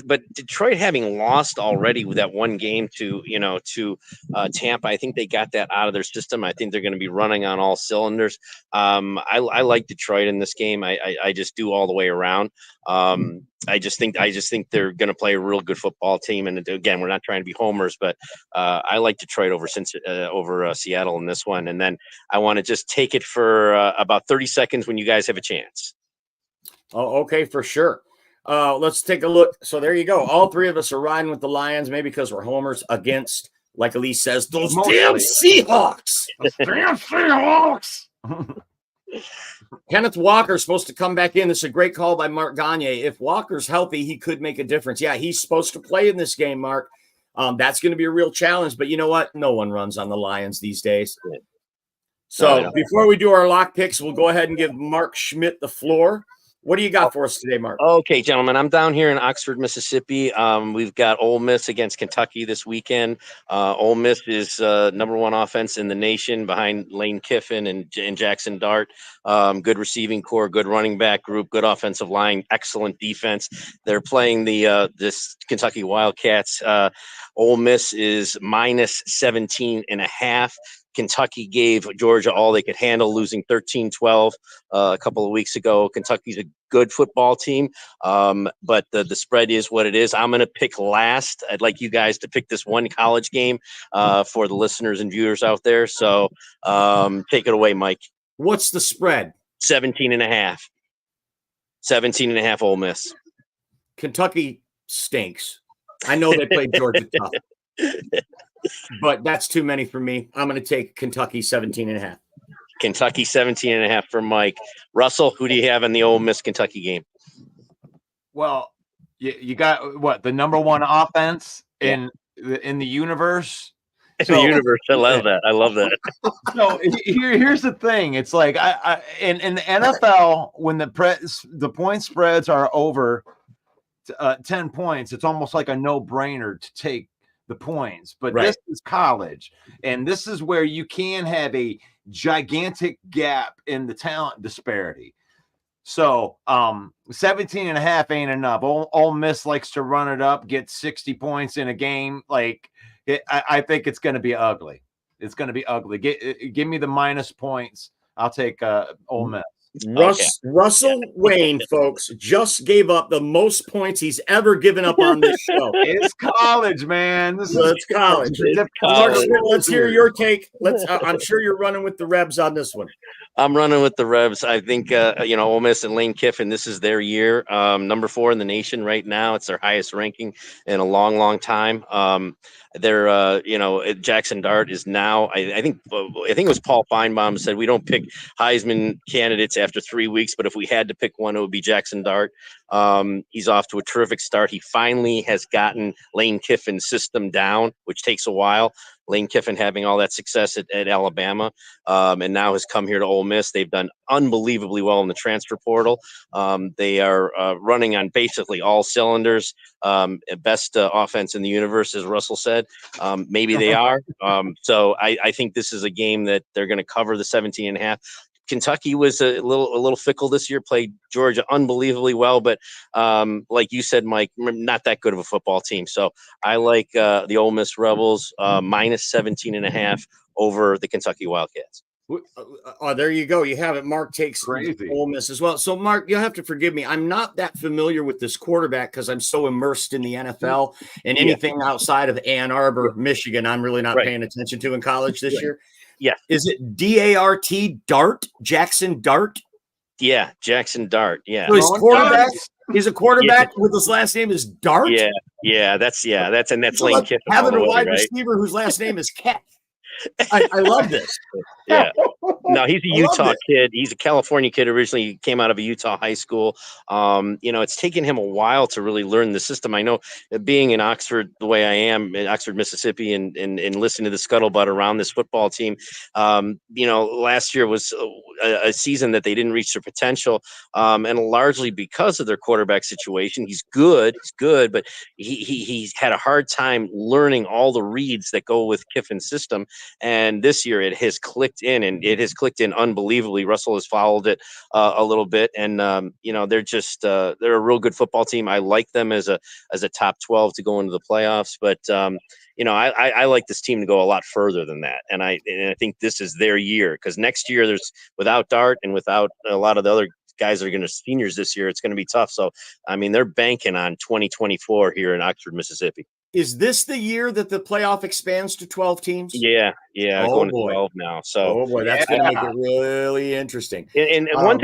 but Detroit having lost already with that one game to Tampa, I think they got that out of their system. I think they're going to be running on all cylinders. I like Detroit in this game. I just do all the way around. I just think they're going to play a real good football team. And again, we're not trying to be homers, but I like Detroit over Seattle in this one. And then I want to just take it for about 30 seconds when you guys have a chance. Oh, okay, for sure. Let's take a look. So there you go. All three of us are riding with the Lions, maybe because we're homers against, like Elise says, those damn Seahawks. Damn Seahawks. Kenneth Walker's supposed to come back in. This is a great call by Mark Gagne. If Walker's healthy, he could make a difference. Yeah, he's supposed to play in this game, Mark. That's going to be a real challenge. But you know what? No one runs on the Lions these days. So before we do our lock picks, we'll go ahead and give Mark Schmidt the floor. What do you got for us today, Mark? Okay, gentlemen, I'm down here in Oxford, Mississippi. We've got Ole Miss against Kentucky this weekend. Ole Miss is number one offense in the nation behind Lane Kiffin and Jackson Dart. Good receiving core, good running back group, good offensive line, excellent defense. They're playing this Kentucky Wildcats. Ole Miss is minus 17.5. Kentucky gave Georgia all they could handle, losing 13-12 a couple of weeks ago. Kentucky's a good football team, but the spread is what it is. I'm going to pick last. I'd like you guys to pick this one college game for the listeners and viewers out there. So take it away, Mike. What's the spread? 17.5. 17.5 Ole Miss. Kentucky stinks. I know they played Georgia tough. But that's too many for me. I'm going to take Kentucky 17.5. Kentucky 17.5 for Mike. Russell, who do you have in the Ole Miss Kentucky game? Well, you got what, the number one offense in the universe. So, the universe. I love that. I love that. So here's the thing. It's like in the NFL, when the point spreads are over 10 points, it's almost like a no-brainer to take the points. But This is college, and this is where you can have a gigantic gap in the talent disparity. So 17.5 ain't enough. Ole Miss likes to run it up, get 60 points in a game. I think it's going to be ugly. It's going to be ugly. Give me the minus points. I'll take Ole Miss. Russell Wayne, folks, just gave up the most points he's ever given up on this show. It's college, man. It's college. Let's hear your take. I'm sure you're running with the Rebs on this one. I'm running with the Rebs. I think Ole Miss and Lane Kiffin, this is their year. Number 4 in the nation right now. It's their highest ranking in a long, long time. They're Jackson Dart is now. I think it was Paul Feinbaum said we don't pick Heisman candidates after 3 weeks, but if we had to pick one, it would be Jackson Dart. He's off to a terrific start. He finally has gotten Lane Kiffin's system down, which takes a while. Lane Kiffin having all that success at Alabama, and now has come here to Ole Miss. They've done unbelievably well in the transfer portal. They are running on basically all cylinders. Best offense in the universe, as Russell said. Maybe they are. So I think this is a game that they're going to cover the 17.5. Kentucky was a little fickle this year, played Georgia unbelievably well, but like you said, Mike, not that good of a football team. So I like the Ole Miss Rebels minus 17.5 over the Kentucky Wildcats. There you go. You have it. Mark takes Ole Miss as well. So, Mark, you'll have to forgive me. I'm not that familiar with this quarterback because I'm so immersed in the NFL and anything outside of Ann Arbor, Michigan, I'm really not paying attention to in college this year. Yeah. Is it D-A-R-T, Dart? Jackson Dart? Yeah, Jackson Dart. Yeah. So he's a quarterback with his last name is Dart? Yeah. That's Lane Kiffin. Having a wide receiver whose last name is Cat. I love this. Yeah. No, he's a I loved Utah it. kid. He's a California kid. Originally he came out of a Utah high school. It's taken him a while to really learn the system. I know being in Oxford the way I am in Oxford, Mississippi, and listening to the scuttlebutt around this football team. Last year was a season that they didn't reach their potential, and largely because of their quarterback situation. He's good, but he's had a hard time learning all the reads that go with Kiffin's system. And this year it has clicked in, and it has clicked in unbelievably. Russell has followed it a little bit, and they're a real good football team. I like them as a top 12 to go into the playoffs, but I like this team to go a lot further than that, and I think this is their year, because next year there's without Dart and without a lot of the other guys that are going to seniors this year, it's going to be tough. So I mean, they're banking on 2024 here in Oxford, Mississippi. Is this the year that the playoff expands to 12 teams? Yeah, Oh, going to boy. 12 now. So Oh boy, that's going to make it really interesting. And one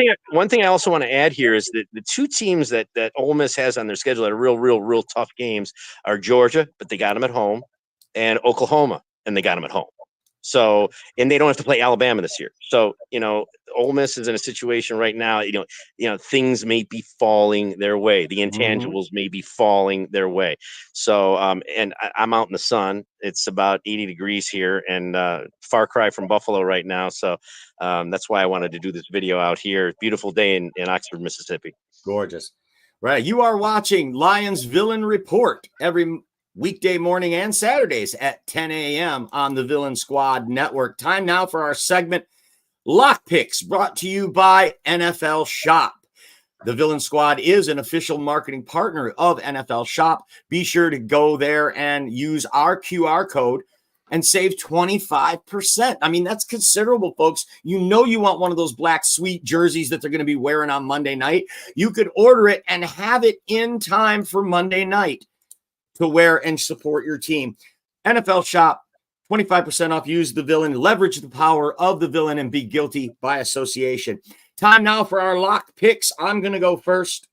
thing I also want to add here is that the two teams that Ole Miss has on their schedule that are real tough games are Georgia, but they got them at home, and Oklahoma, and they got them at home. So, and they don't have to play Alabama this year. So, Ole Miss is in a situation right now, things may be falling their way. The intangibles may be falling their way. So, and I'm out in the sun. It's about 80 degrees here, and far cry from Buffalo right now. So that's why I wanted to do this video out here. Beautiful day in Oxford, Mississippi. Gorgeous. Right. You are watching Lions Villain Report every weekday morning and Saturdays at 10 a.m. on the Villain Squad Network. Time now for our segment, Lock Picks, brought to you by NFL Shop. The Villain Squad is an official marketing partner of NFL Shop. Be sure to go there and use our QR code and save 25%. I mean, that's considerable, folks. You want one of those black sweet jerseys that they're going to be wearing on Monday night. You could order it and have it in time for Monday night to wear and support your team. NFL Shop, 25% off. Use the Villain, leverage the power of the Villain, and be guilty by association. Time now for our lock picks. I'm going to go first.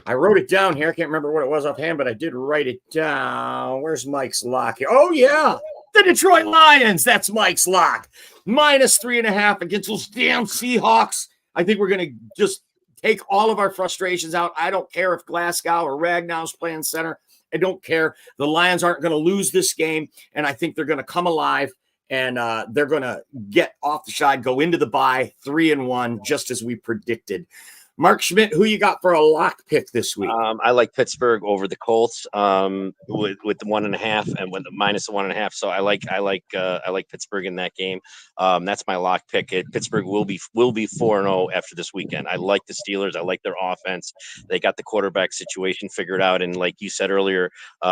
I wrote it down here. I can't remember what it was offhand, but I did write it down. Where's Mike's lock here? Oh, yeah. The Detroit Lions. That's Mike's lock. -3.5 against those damn Seahawks. I think we're going to just take all of our frustrations out. I don't care if Glasgow or Ragnow's playing center. I don't care. The Lions aren't going to lose this game, and I think they're going to come alive, and they're going to get off the shot, go into the bye 3-1, just as we predicted. Mark Schmidt, who you got for a lock pick this week? I like Pittsburgh over the Colts with the 1.5 and with the -1.5. So I like Pittsburgh in that game. That's my lock pick. Pittsburgh will be 4-0 after this weekend. I like the Steelers. I like their offense. They got the quarterback situation figured out, and like you said earlier,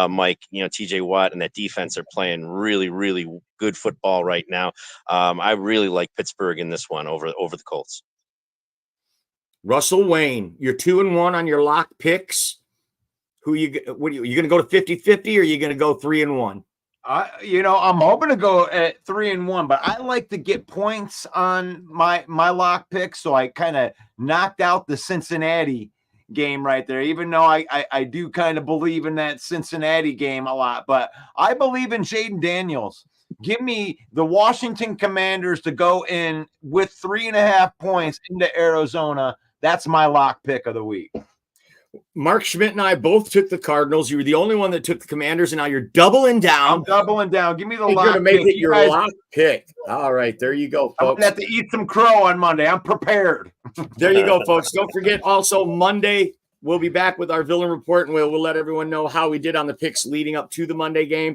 Mike, TJ Watt and that defense are playing really good football right now. I really like Pittsburgh in this one over the Colts. Russell Wayne, you're 2-1 on your lock picks. You going to go to 50-50, or are you going to go 3-1? I'm hoping to go at 3-1, but I like to get points on my lock pick, so I kind of knocked out the Cincinnati game right there, even though I do kind of believe in that Cincinnati game a lot. But I believe in Jaden Daniels. Give me the Washington Commanders to go in with 3.5 points into Arizona. That's my lock pick of the week. Mark Schmidt and I both took the Cardinals. You were the only one that took the Commanders, and now you're doubling down. I'm doubling down. Give me the lock pick. You're going to make it your lock pick. All right, there you go, folks. I'm going to have to eat some crow on Monday. I'm prepared. There you go, folks. Don't forget, also, Monday, we'll be back with our Villain Report, and we'll let everyone know how we did on the picks leading up to the Monday game.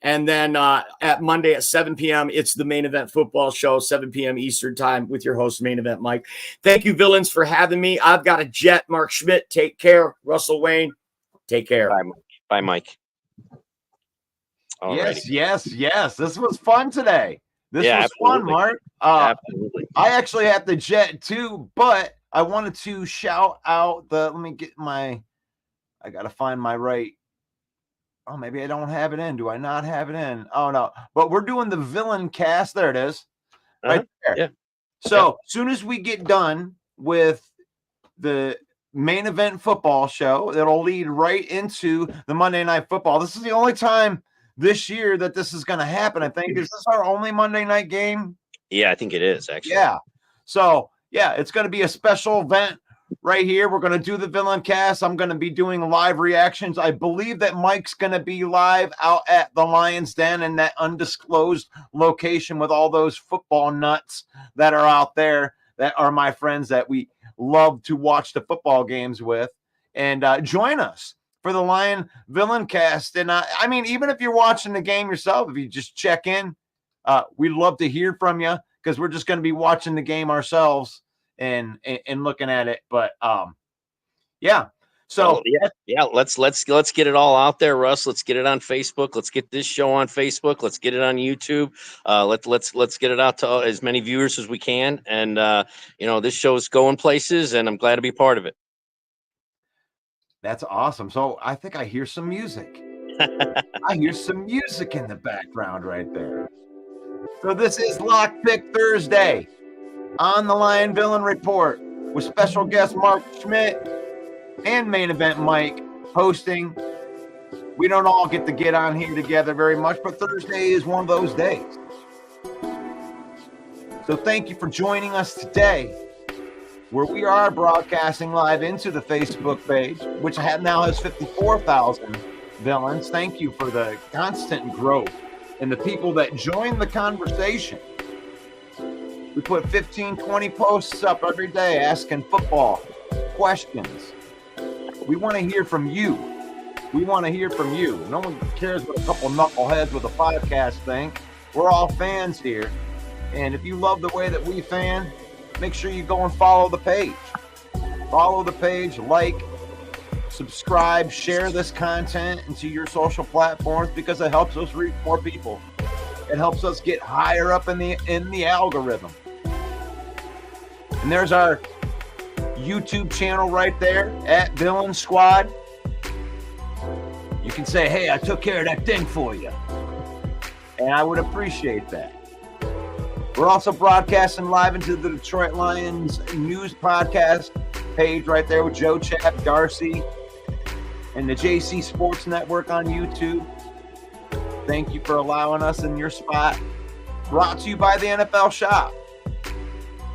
And then at Monday at 7 p.m., it's the Main Event Football Show, 7 p.m. Eastern Time with your host, Main Event Mike. Thank you, Villains, for having me. I've got a jet. Mark Schmidt, take care. Russell Wayne, take care. Bye, Mike. Alrighty. Yes. This was fun today. This was fun, Mark. Absolutely. I actually have the jet too, but I wanted to shout out let me get I got to find my right. Oh, maybe I don't have it in. Do I not have it in? Oh, no. But we're doing the Villain Cast. There it is. Right there. Yeah. So soon as we get done with the Main Event Football Show, that'll lead right into the Monday Night Football. This is the only time this year that this is going to happen, I think. Is this our only Monday night game? Yeah, I think it is actually. Yeah. So, yeah, it's going to be a special event right here. We're going to do the Villain Cast. I'm going to be doing live reactions. I believe that Mike's going to be live out at the Lions Den in that undisclosed location with all those football nuts that are out there that are my friends that we love to watch the football games with. And join us for the Lion Villain Cast. And I mean, even if you're watching the game yourself, if you just check in, we'd love to hear from you because we're just going to be watching the game ourselves and looking at it. But yeah. So yeah, let's get it all out there, Russ. Let's get it on Facebook. Let's get this show on Facebook. Let's get it on YouTube. Let's get it out to as many viewers as we can. And this show is going places, and I'm glad to be part of it. That's awesome. So I think I hear some music. I hear some music in the background right there. So this is Lockpick Thursday on the Lion Villain Report with special guest Mark Schmidt and main event Mike hosting. We don't all get to get on here together very much, but Thursday is one of those days. So thank you for joining us today, where we are broadcasting live into the Facebook page, which now has 54,000 villains. Thank you for the constant growth and the people that join the conversation. We put 15, 20 posts up every day asking football questions. We want to hear from you. We want to hear from you. No one cares what a couple knuckleheads with a podcast think. We're all fans here. And if you love the way that we fan, make sure you go and follow the page. Follow the page, like, subscribe, share this content into your social platforms because it helps us reach more people. It helps us get higher up in the algorithm. And there's our YouTube channel right there at Villain Squad. You can say, hey, I took care of that thing for you. And I would appreciate that. We're also broadcasting live into the Detroit Lions news podcast page right there with Joe Chap, Darcy, and the JC Sports Network on YouTube. Thank you for allowing us in your spot. Brought to you by the NFL Shop.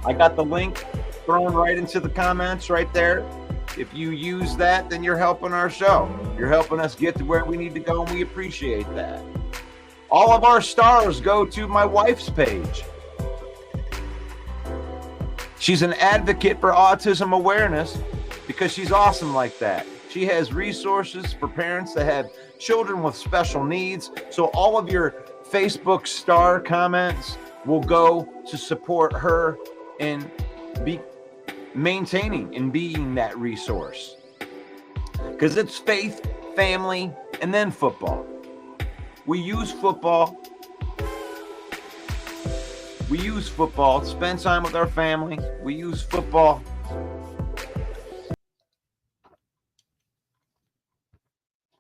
I got the link thrown right into the comments right there. If you use that, then you're helping our show. You're helping us get to where we need to go, and we appreciate that. All of our stars go to my wife's page. She's an advocate for autism awareness because she's awesome like that. She has resources for parents that have children with special needs. So all of your Facebook star comments will go to support her and be maintaining and being that resource. Because it's faith, family, and then football. We use football. We use football to spend time with our family. We use football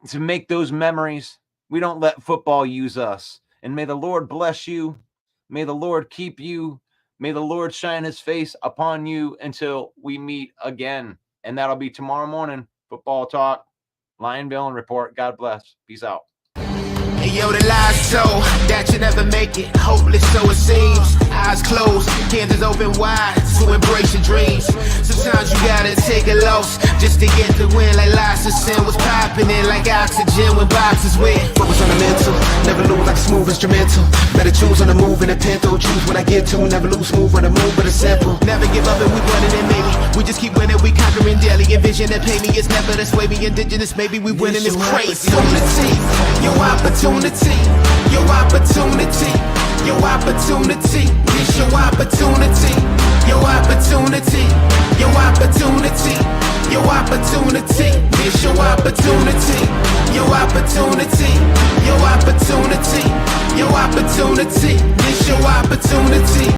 to make those memories. We don't let football use us. And may the Lord bless you. May the Lord keep you. May the Lord shine his face upon you until we meet again. And that'll be tomorrow morning. Football talk, Lion Villain Report. God bless. Peace out. Hey, yo, the lies so that you never make it. Hopeless, so it seems. Eyes closed, candles open wide to embrace your dreams. Sometimes you gotta take a loss just to get the win. Like lots of sin was popping in like oxygen when boxes wet. Focus on the mental, never lose like a smooth instrumental. Better choose on the move in a pinto. Choose when I get to, never lose smooth on the move, but it's simple. Never give up and we running it maybe. We just keep winning, we conquering daily. Envision and pay me, it's never this way. We indigenous, maybe we winning this crazy. Your opportunity, your opportunity, your opportunity. It's your opportunity, your opportunity, your opportunity, your opportunity. It's your opportunity, your opportunity, your opportunity, your opportunity. It's your opportunity.